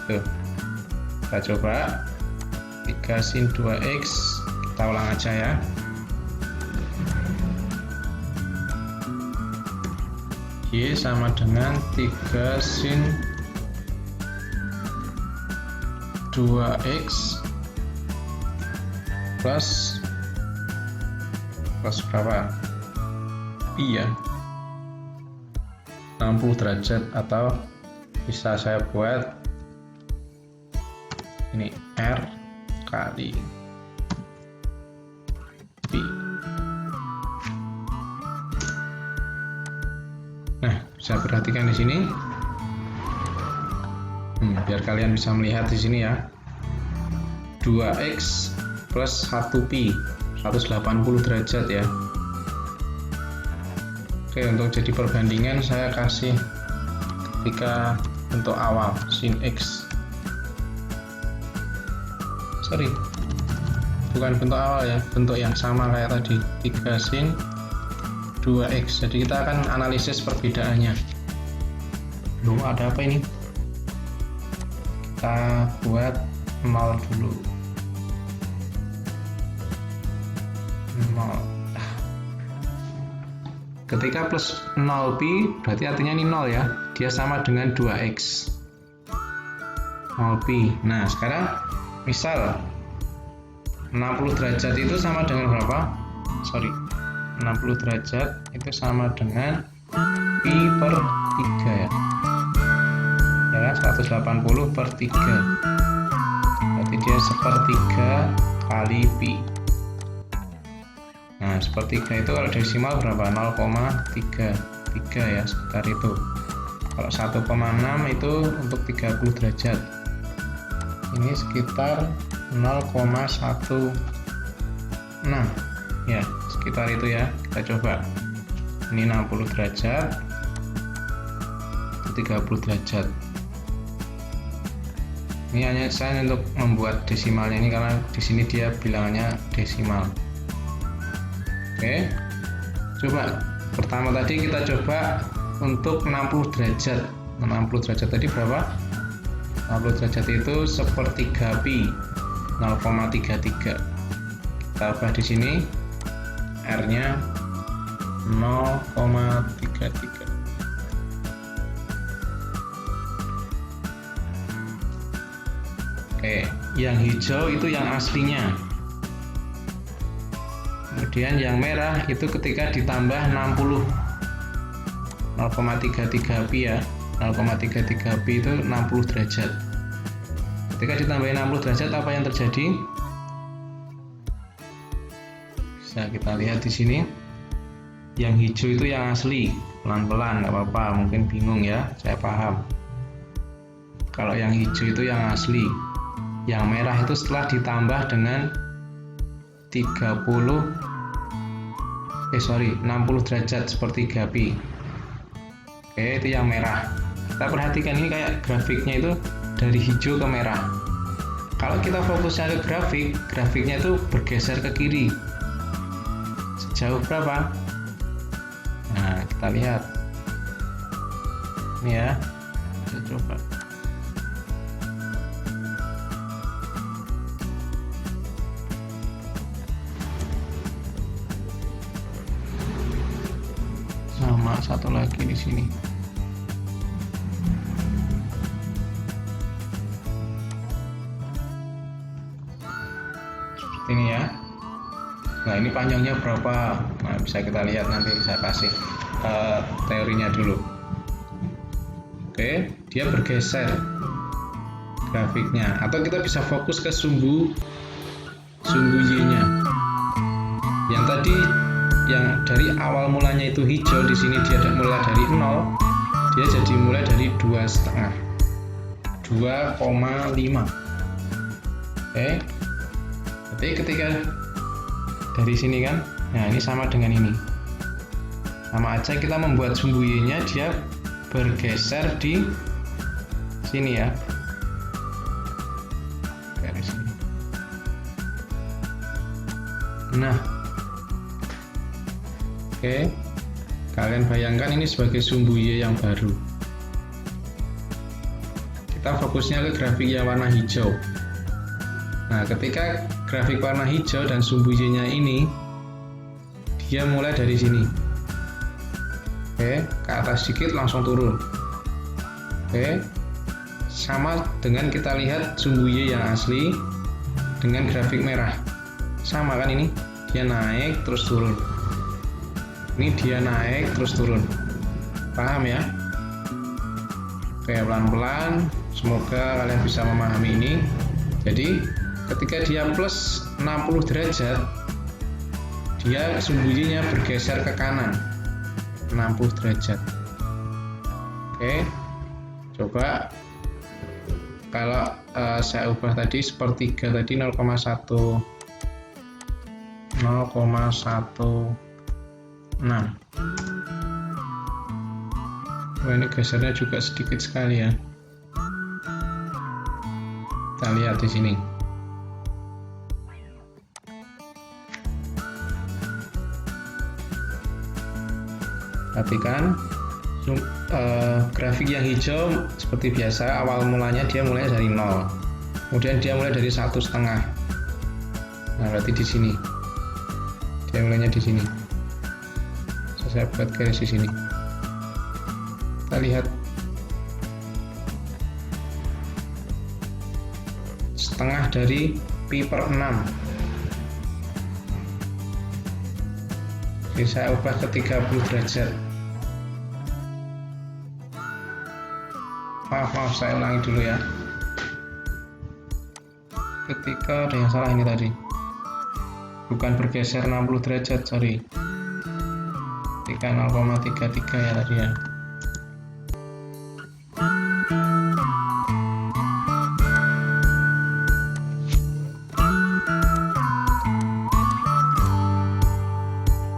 Tuh. Kita coba 3 sin 2x, kita ulang aja ya. Y sama dengan 3 sin 2x plus berapa? Pi ya, 60 derajat, atau bisa saya buat ini R kali Pi. Nah, bisa perhatikan di sini. Biar kalian bisa melihat di sini ya. 2x plus 1 pi, 180 derajat ya. Oke, untuk jadi perbandingan saya kasih ketika bentuk awal sin x. Sorry, bukan bentuk awal ya, bentuk yang sama kayak tadi, 3 sin 2x. Jadi kita akan analisis perbedaannya. Loh, ada apa ini? Kita buat 0 dulu. 0. Ketika plus 0 pi berarti artinya ini 0 ya, dia sama dengan 2x 0 pi. Nah sekarang misal 60 derajat itu sama dengan berapa? 60 derajat itu sama dengan pi per 3 ya, ya 180 per 3, berarti dia 1/3 kali pi. Nah, 1/3 itu kalau desimal berapa? 0,33 ya, sekitar itu. Kalau 1,6 itu untuk 30 derajat. Ini sekitar 0,16 ya, sekitar itu ya. Kita coba. Ini 60 derajat, 30 derajat. Ini hanya saya untuk membuat desimalnya ini karena di sini dia bilangannya desimal. Oke, coba pertama tadi kita coba untuk 60 derajat. 60 derajat tadi berapa? 60 derajat itu 1/3 pi, 0,33. Kita ubah di sini R-nya 0,33. Oke, yang hijau itu yang aslinya. Kemudian yang merah itu ketika ditambah 60, 0,33 pi ya, 0,33 pi itu 60 derajat. Ketika ditambah 60 derajat apa yang terjadi? Bisa kita lihat di sini. Yang hijau itu yang asli, pelan-pelan nggak apa-apa, mungkin bingung ya, saya paham. Kalau yang hijau itu yang asli, yang merah itu setelah ditambah dengan 60 derajat 1/3 pi. Oke, itu yang merah. Kita perhatikan ini kayak grafiknya itu dari hijau ke merah. Kalau kita fokusnya ke grafiknya itu bergeser ke kiri. Sejauh berapa? Nah, kita lihat. Ini ya. Kita coba. Sama satu lagi di sini. Seperti ini ya. Nah, ini panjangnya berapa? Nah, bisa kita lihat nanti, saya kasih teorinya dulu. Oke, dia bergeser grafiknya, atau kita bisa fokus ke sumbu Y-nya. Yang tadi yang dari awal mulanya itu hijau, di sini dia mulai dari 0, dia jadi mulai dari 2,5, 2,5. Oke, jadi ketika dari sini kan, nah ini sama dengan ini, sama aja kita membuat sumbu Y-nya dia bergeser di sini ya, dari sini. Nah, oke, kalian bayangkan ini sebagai sumbu Y yang baru. Kita fokusnya ke grafik yang warna hijau. Nah, ketika grafik warna hijau dan sumbu Y-nya ini, dia mulai dari sini. Oke, ke atas sedikit langsung turun. Oke, sama dengan kita lihat sumbu Y yang asli dengan grafik merah. Sama kan ini? Dia naik terus turun. Ini dia naik terus turun. Paham ya? Oke, pelan-pelan. Semoga kalian bisa memahami ini. Jadi, ketika dia plus 60 derajat, dia sumbu Y-nya bergeser ke kanan 60 derajat. Oke, coba kalau saya ubah tadi sepertiga tadi 0,16. Wah, ini gesernya juga sedikit sekali ya. Kita lihat di sini. Perhatikan grafik yang hijau seperti biasa, awal mulanya dia mulai dari 0, kemudian dia mulai dari 1,5. Nah, berarti di sini dia mulainya di sini. Saya buat garis di sini. Kita lihat setengah dari pi/6. Jadi saya ubah ke 30 derajat. Maaf, saya ulangi dulu ya. Ketika ada yang salah ini tadi. Bukan bergeser 60 derajat, sorry. Ketika 0,33 ya tadi ya.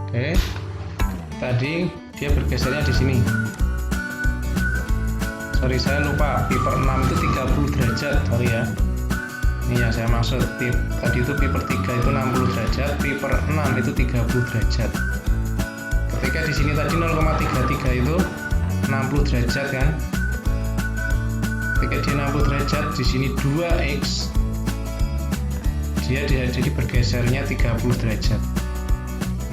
Oke. Tadi dia bergesernya di sini. Sorry, saya lupa, pi/6 itu 30 derajat, sorry ya. Ini yang saya maksud, tadi itu pi/3 itu 60 derajat, pi/6 itu 30 derajat. Ketika di sini tadi 0,33 itu 60 derajat kan. Ketika dia 60 derajat, di sini 2x, dia jadi bergesernya 30 derajat.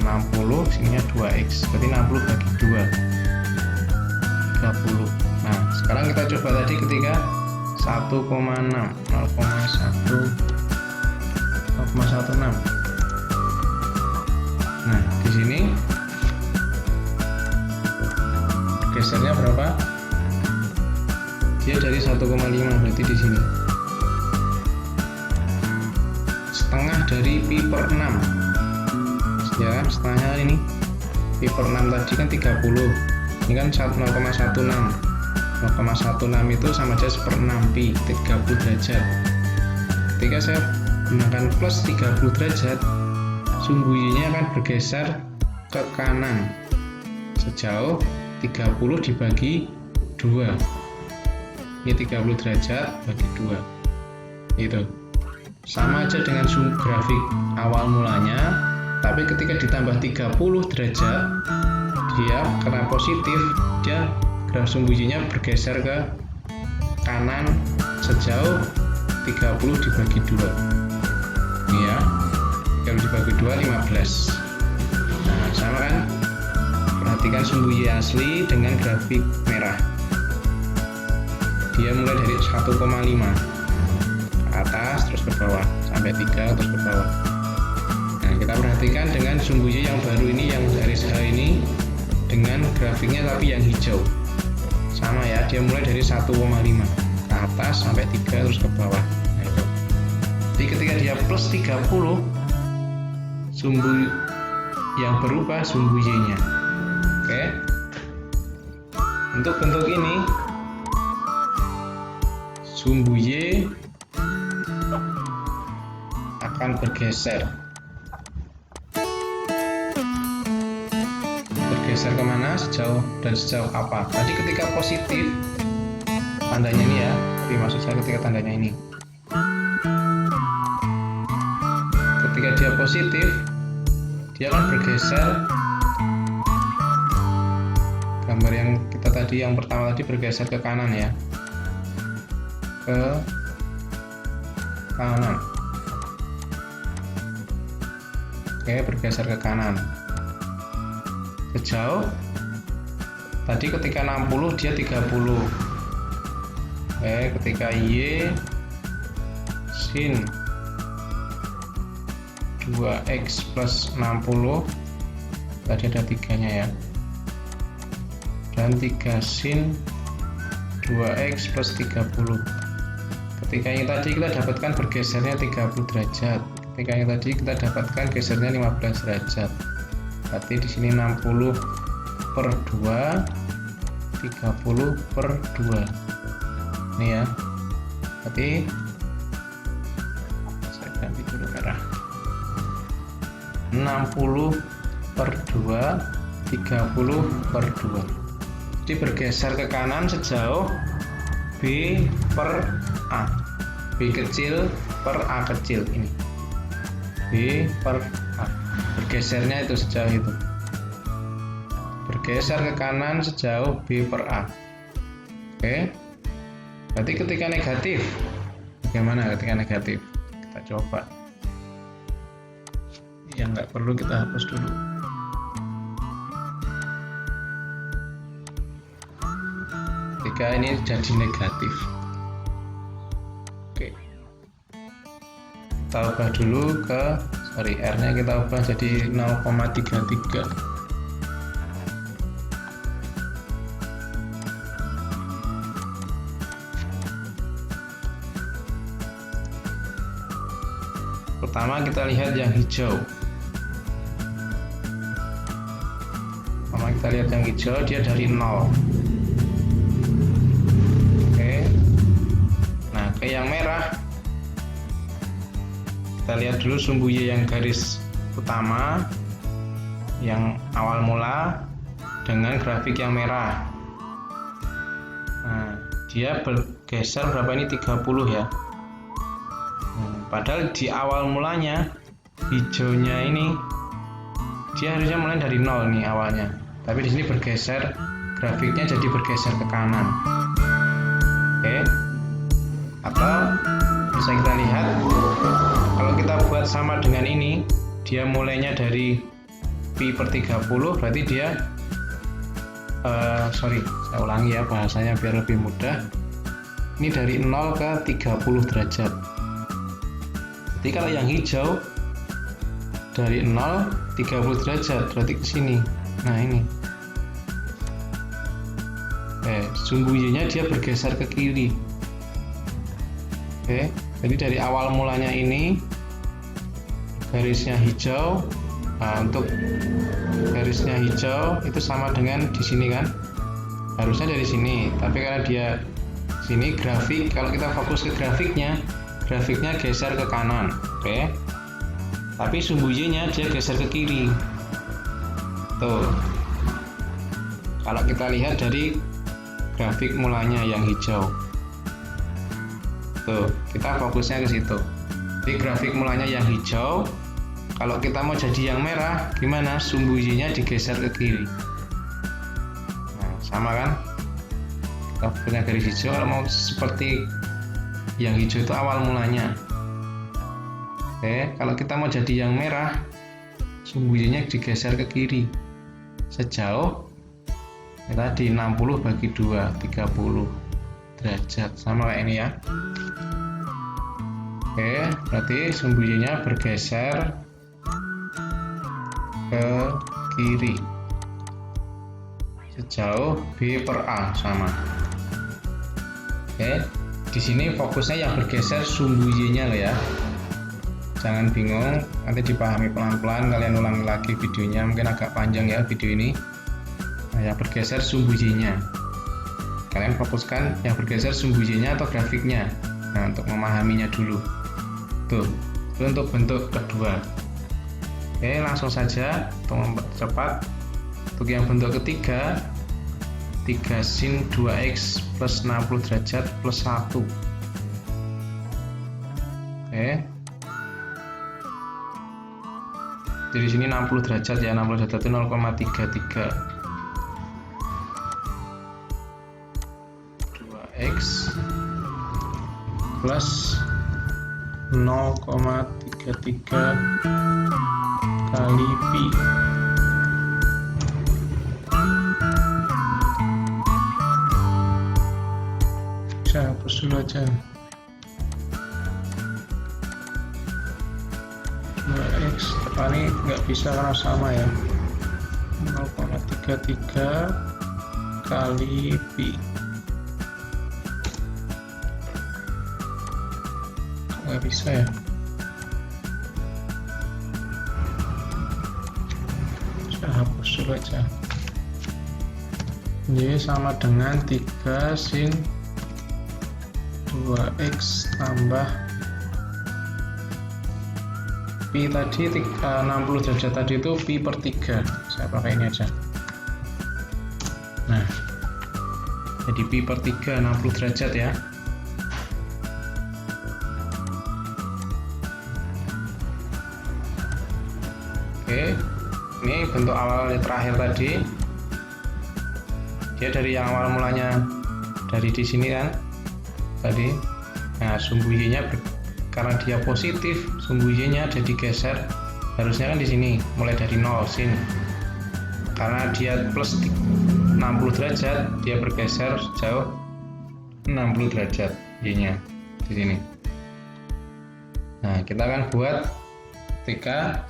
60, sininya 2x, berarti 60 bagi 2, 30. Nah, sekarang kita coba tadi ketika 1,6, 0,16. Nah, di sini gesernya berapa? Dia dari 1,5, berarti di sini setengah dari pi/6 ya, setengahnya ini pi/6 tadi kan 30, ini kan 0,16. 0,16 itu sama aja 1/6 pi, 30 derajat. Ketika saya gunakan plus 30 derajat, sumbu Y-nya akan bergeser ke kanan sejauh 30 dibagi 2. Ini 30 derajat bagi 2. Itu sama aja dengan grafik awal mulanya, tapi ketika ditambah 30 derajat, dia karena positif, dia sumbu Y-nya bergeser ke kanan sejauh 30 dibagi 2. Ini ya, 30 dibagi 2, 15. Nah, sama kan? Perhatikan sumbu Y asli dengan grafik merah. Dia mulai dari 1,5 ke atas terus ke bawah sampai 3 terus ke bawah. Nah, kita perhatikan dengan sumbu Y yang baru ini, yang garis H ini, dengan grafiknya tapi yang hijau. Sama ya, dia mulai dari 1,5 ke atas sampai 3 terus ke bawah. Nah, itu. Jadi ketika dia plus 30, sumbu yang berubah sumbu Y-nya. Oke. Untuk bentuk ini, sumbu Y akan bergeser. Bergeser kemana, sejauh dan sejauh apa? Tadi ketika positif, tandanya ini ya, tapi maksud saya ketika tandanya ini. Ketika dia positif, dia akan bergeser. Gambar yang kita tadi, yang pertama tadi bergeser ke kanan ya, ke kanan. Oke, bergeser ke kanan. Sejauh tadi ketika 60 dia 30. Oke, ketika Y sin 2x plus 60, tadi ada 3-nya ya, dan 3 sin 2x plus 30. Ketika yang tadi kita dapatkan bergesernya 30 derajat, ketika yang tadi kita dapatkan gesernya 15 derajat. Berarti di sini 60 per 2, 30 per 2. Ini ya. Berarti saya ganti dulu merah. 60 per 2, 30 per 2. Jadi bergeser ke kanan sejauh B per A. B kecil per A kecil ini. B per A. Bergesernya itu sejauh itu. Bergeser ke kanan sejauh B per A. Oke. Berarti ketika negatif, bagaimana ketika negatif? Kita coba. Yang nggak perlu kita hapus dulu. Ketika ini jadi negatif. Oke. Kita ubah dulu ke, R-nya kita ubah jadi 0,33. Pertama kita lihat yang hijau. Kita lihat yang hijau, dia dari 0. Oke. Nah, ke yang merah, kita lihat dulu sumbu Y yang garis utama, yang awal mula dengan grafik yang merah. Nah, dia bergeser berapa ini? 30 ya. Padahal di awal mulanya hijaunya ini dia harusnya mulai dari 0 nih awalnya. Tapi di sini bergeser, grafiknya jadi bergeser ke kanan. Oke. Atau bisa kita lihat, kalau kita buat sama dengan ini, dia mulainya dari pi per 30, berarti dia saya ulangi ya bahasanya biar lebih mudah. Ini dari 0 ke 30 derajat. Jadi kalau yang hijau dari 0 30 derajat, berarti ke sini. Nah, ini. Sumbu Y-nya dia bergeser ke kiri. Oke, jadi dari awal mulanya ini garisnya hijau. Nah, untuk garisnya hijau itu sama dengan di sini kan? Harusnya dari sini, tapi karena dia sini grafik, kalau kita fokus ke grafiknya geser ke kanan. Oke. Tapi sumbu Y-nya dia geser ke kiri. Tuh. Kalau kita lihat dari grafik mulanya yang hijau. Tuh, kita fokusnya ke situ. Di grafik mulanya yang hijau, kalau kita mau jadi yang merah, gimana? Sumbu Y-nya digeser ke kiri. Nah, sama kan? Kita punya garis hijau, kalau mau seperti yang hijau itu awal mulanya. Oke, kalau kita mau jadi yang merah, sumbu Y-nya digeser ke kiri. Sejauh tadi 60 bagi 2, 30 derajat, sama kayak ini ya. Oke, berarti sumbu Y-nya bergeser ke kiri sejauh B per A, sama. Oke, di sini fokusnya yang bergeser sumbu Y-nya loh ya. Jangan bingung, nanti dipahami pelan-pelan, kalian ulangi lagi videonya, mungkin agak panjang ya video ini. Nah, yang bergeser sumbu Y-nya. Kalian fokuskan yang bergeser sumbu Y-nya atau grafiknya. Nah, untuk memahaminya dulu. Tuh, itu untuk bentuk kedua. Oke, langsung saja untuk mempercepat. Untuk yang bentuk ketiga, 3 sin 2x plus 60 derajat plus 1. Oke. Jadi di sini 60 derajat ya, 60 derajat itu 0,33. 2x plus 0,33 kali pi. Saya hapus dulu aja. 2x ini nggak bisa karena sama ya. 0,33 kali pi. Nggak bisa ya. Saya hapus dulu aja. Y sama dengan 3 sin 2x tambah pi tadi 60 derajat tadi itu pi per 3. Saya pakai ini aja. Nah, jadi pi per 3 60 derajat ya. Oke, ini bentuk awal terakhir tadi. Dia dari yang awal mulanya dari di sini kan tadi. Nah, sumbu y-nya karena dia positif, sumbu y-nya jadi geser. Harusnya kan di sini mulai dari 0 sin. Karena dia plus 60 derajat, dia bergeser sejauh 60 derajat y-nya di sini. Nah, kita akan buat ketika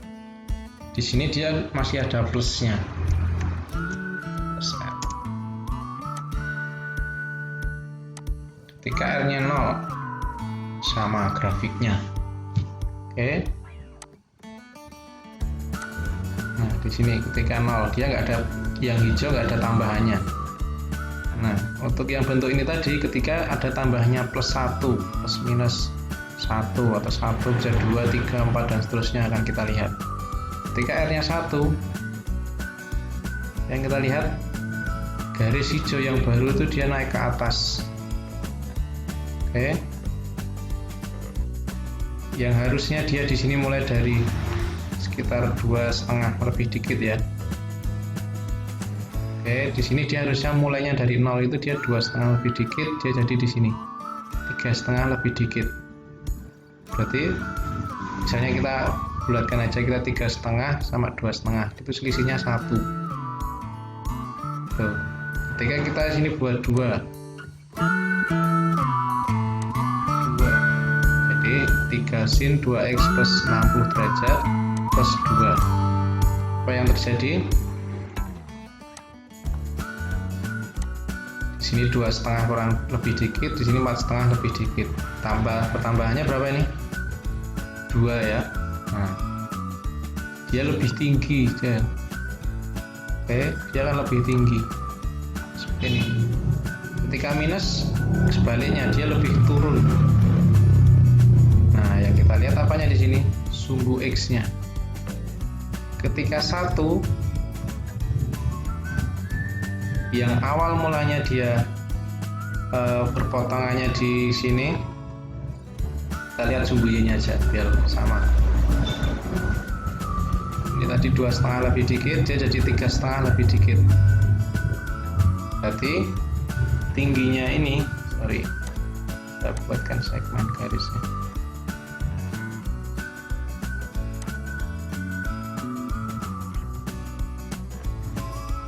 di sini dia masih ada plusnya. Ketika R-nya 0 sama grafiknya. Oke. Nah, di sini ketika 0 dia nggak ada yang hijau, nggak ada tambahannya. Nah, untuk yang bentuk ini tadi ketika ada tambahnya plus 1, plus minus 1 atau 1 bisa 2, 3, 4 dan seterusnya akan kita lihat. Ketika R-nya 1 yang kita lihat garis hijau yang baru itu dia naik ke atas. Oke. Yang harusnya dia di sini mulai dari sekitar 2,5 lebih dikit ya. Oke, di sini dia harusnya mulainya dari 0 itu dia 2,5 lebih dikit, dia jadi di sini 3,5 lebih dikit. Berarti misalnya kita bulatkan aja, kita 3,5 sama 2,5 itu selisihnya 1. Tuh. Ketika kita sini buat 2, jadi 3 sin 2x plus 60 derajat plus 2. Apa yang terjadi? Di sini 2,5 kurang lebih dikit, di sini 4,5 lebih dikit. Pertambahannya berapa ini? 2 ya. Nah, dia lebih tinggi dia. Oke, dia akan lebih tinggi seperti ini. Ketika minus sebaliknya dia lebih turun. Nah, yang kita lihat apanya di sini? Sumbu x-nya. Ketika 1 yang awal mulanya dia berpotongannya di sini, kita lihat sumbu y-nya aja biar sama. Ini tadi 2,5 lebih dikit, dia jadi 3,5 lebih dikit. Berarti tingginya ini, saya buatkan segmen garisnya.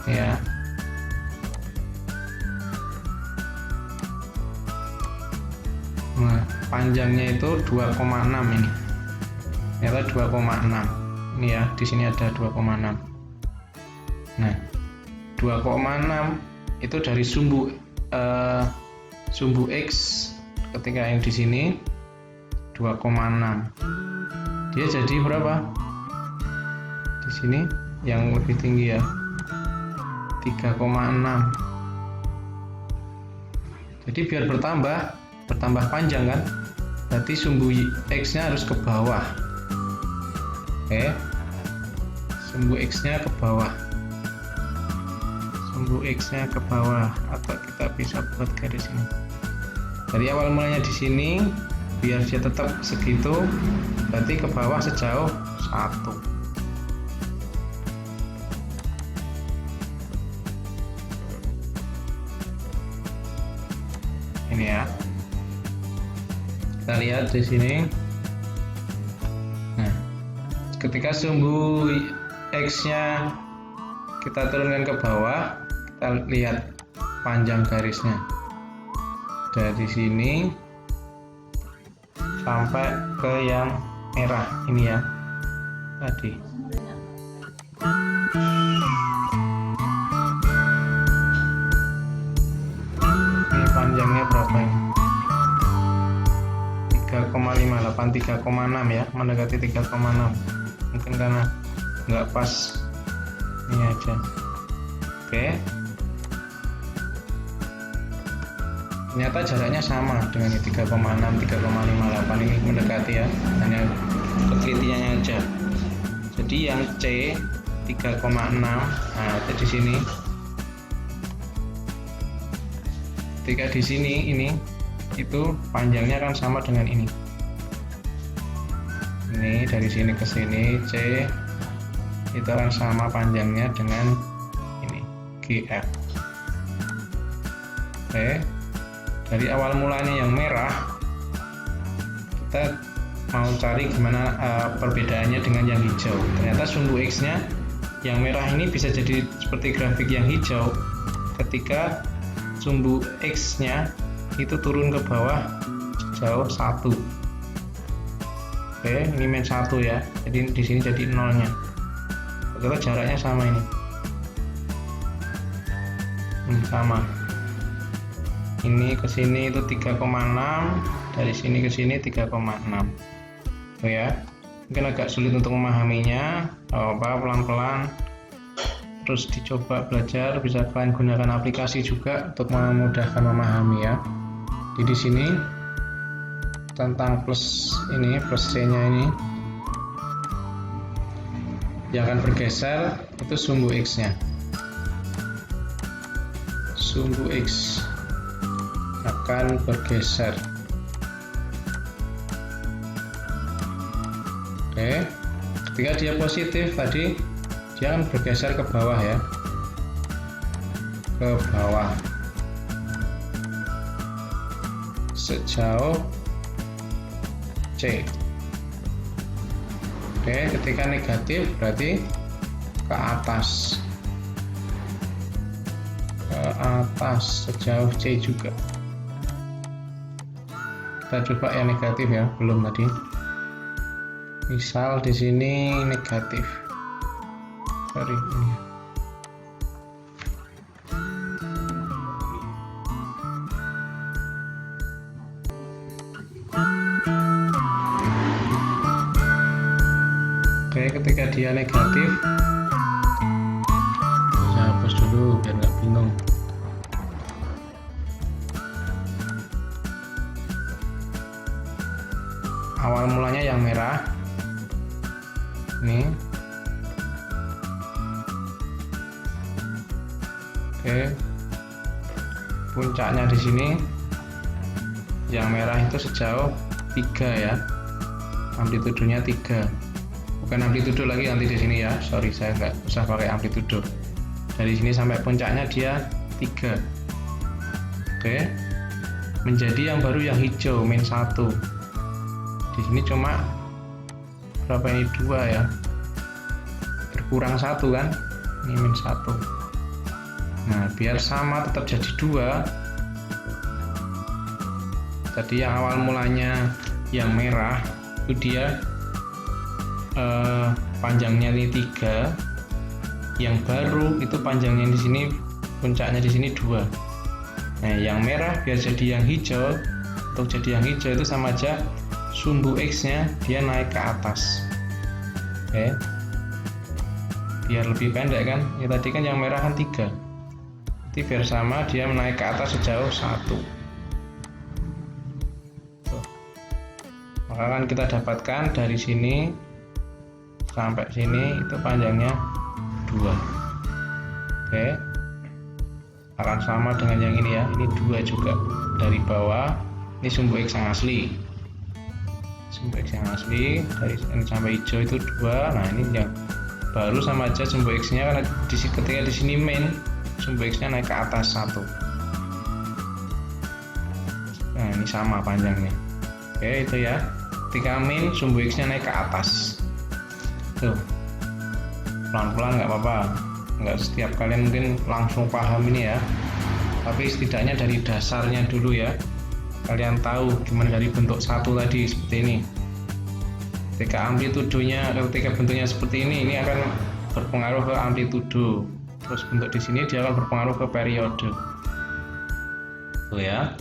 Ya. Nah, panjangnya itu 2,6 ini. Ternyata 2,6. Ini ya, di sini ada 2,6. Nah, 2,6 itu dari sumbu x ketika yang di sini 2,6. Dia jadi berapa? Di sini yang lebih tinggi ya. 3,6. Jadi biar bertambah panjang kan, berarti sumbu x-nya harus ke bawah. Oke, sumbu x-nya ke bawah, sumbu x-nya ke bawah, atau kita bisa buat garis ini. Dari awal mulanya di sini, biar dia tetap segitu, berarti ke bawah sejauh 1. Ini ya, kita lihat di sini ketika sumbu X-nya kita turunkan ke bawah, kita lihat panjang garisnya dari sini sampai ke yang merah ini ya tadi. Ini panjangnya berapa ini? 3,58, 3,6 ya, mendekati 3,6. Mungkin karena nggak pas ini aja. Oke, ternyata jaraknya sama dengan 3,6, 3,58 ini mendekati ya, hanya ketelitiannya aja. Jadi yang C 3,6, nah di sini, ketika di sini ini itu panjangnya kan sama dengan ini. Ini dari sini ke sini C itu akan sama panjangnya dengan ini GF. Oke, dari awal mulanya yang merah, kita mau cari gimana perbedaannya dengan yang hijau. Ternyata sumbu X-nya yang merah ini bisa jadi seperti grafik yang hijau ketika sumbu X-nya itu turun ke bawah sejauh 1. Oke, ini min 1 ya. Jadi di sini jadi nolnya. Ternyata jaraknya sama ini. Sama. Ini ke sini itu 3,6, dari sini ke sini 3,6. Oh ya. Mungkin agak sulit untuk memahaminya. Pelan-pelan. Terus dicoba belajar, bisa kalian gunakan aplikasi juga untuk memudahkan memahami ya. Jadi di sini tentang plus ini, plus C-nya ini yang akan bergeser itu sumbu X-nya. Sumbu X akan bergeser. Oke, ketika dia positif tadi dia akan bergeser ke bawah ya, ke bawah sejauh C. Oke, ketika negatif berarti ke atas sejauh C juga. Kita coba yang negatif ya, belum tadi. Misal di sini negatif. Sorry ini. Oke, ketika dia negatif, saya hapus dulu biar nggak bingung. Awal mulanya yang merah, ini. Oke, puncaknya di sini, yang merah itu sejauh 3 ya, amplitudenya 3. Bukan amplitudo lagi nanti di sini ya, sorry saya nggak usah pakai amplitudo. Dari sini sampai puncaknya dia 3. Oke, menjadi yang baru yang hijau min 1. Di sini cuma berapa ini, 2 ya, berkurang 1 kan, ini min 1. Nah biar sama tetap jadi 2. Tadi yang awal mulanya yang merah itu dia panjangnya ini 3, yang baru itu panjangnya di sini, puncaknya di sini 2. Nah yang merah biar jadi yang hijau, untuk jadi yang hijau itu sama aja sumbu X nya dia naik ke atas. Oke, biar lebih pendek kan, ya tadi kan yang merah kan 3, jadi biar sama dia menaik ke atas sejauh 1. Tuh. Maka kan kita dapatkan dari sini sampai sini itu panjangnya 2. Oke, akan sama dengan yang ini ya, ini 2 juga. Dari bawah ini sumbu X yang asli, sumbu X yang asli dari ini sampai hijau itu 2. Nah ini yang baru sama aja sumbu X nya, karena ketika di sini min, sumbu X nya naik ke atas 1. Nah ini sama panjangnya. Oke itu ya, ketika min sumbu X nya naik ke atas. Tuh, pelan-pelan nggak apa-apa, nggak setiap kalian mungkin langsung paham ini ya, tapi setidaknya dari dasarnya dulu ya, kalian tahu gimana dari bentuk satu tadi seperti ini. Ketika amplitudonya, ketika bentuknya seperti ini akan berpengaruh ke amplitudo. Terus bentuk di sini dia akan berpengaruh ke periode. Tuh ya.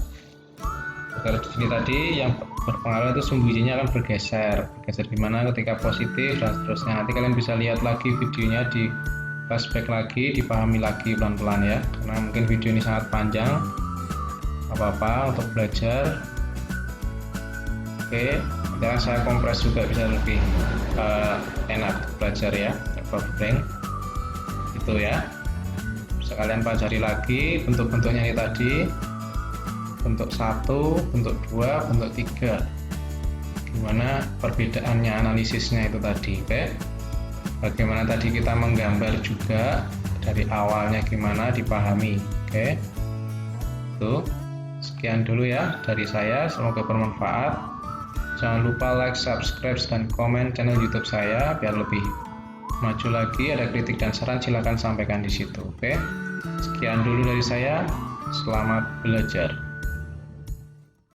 Kalau di sini tadi yang berpengaruh itu sumbu bijinya akan bergeser gimana ketika positif dan seterusnya. Nanti kalian bisa lihat lagi videonya, di flashback lagi, dipahami lagi pelan-pelan ya, karena mungkin video ini sangat panjang. Apa-apa untuk belajar. Oke, jangan saya kompres juga bisa lebih enak belajar ya, blank itu ya. Bisa kalian pelajari lagi bentuk-bentuknya ini tadi, bentuk 1, bentuk 2, bentuk 3, gimana perbedaannya, analisisnya itu tadi. Oke, bagaimana tadi kita menggambar juga dari awalnya gimana dipahami. Oke, tuh sekian dulu ya dari saya, semoga bermanfaat. Jangan lupa like, subscribe, dan komen channel YouTube saya biar lebih maju lagi. Ada kritik dan saran silahkan sampaikan di situ. Oke, sekian dulu dari saya. Selamat belajar.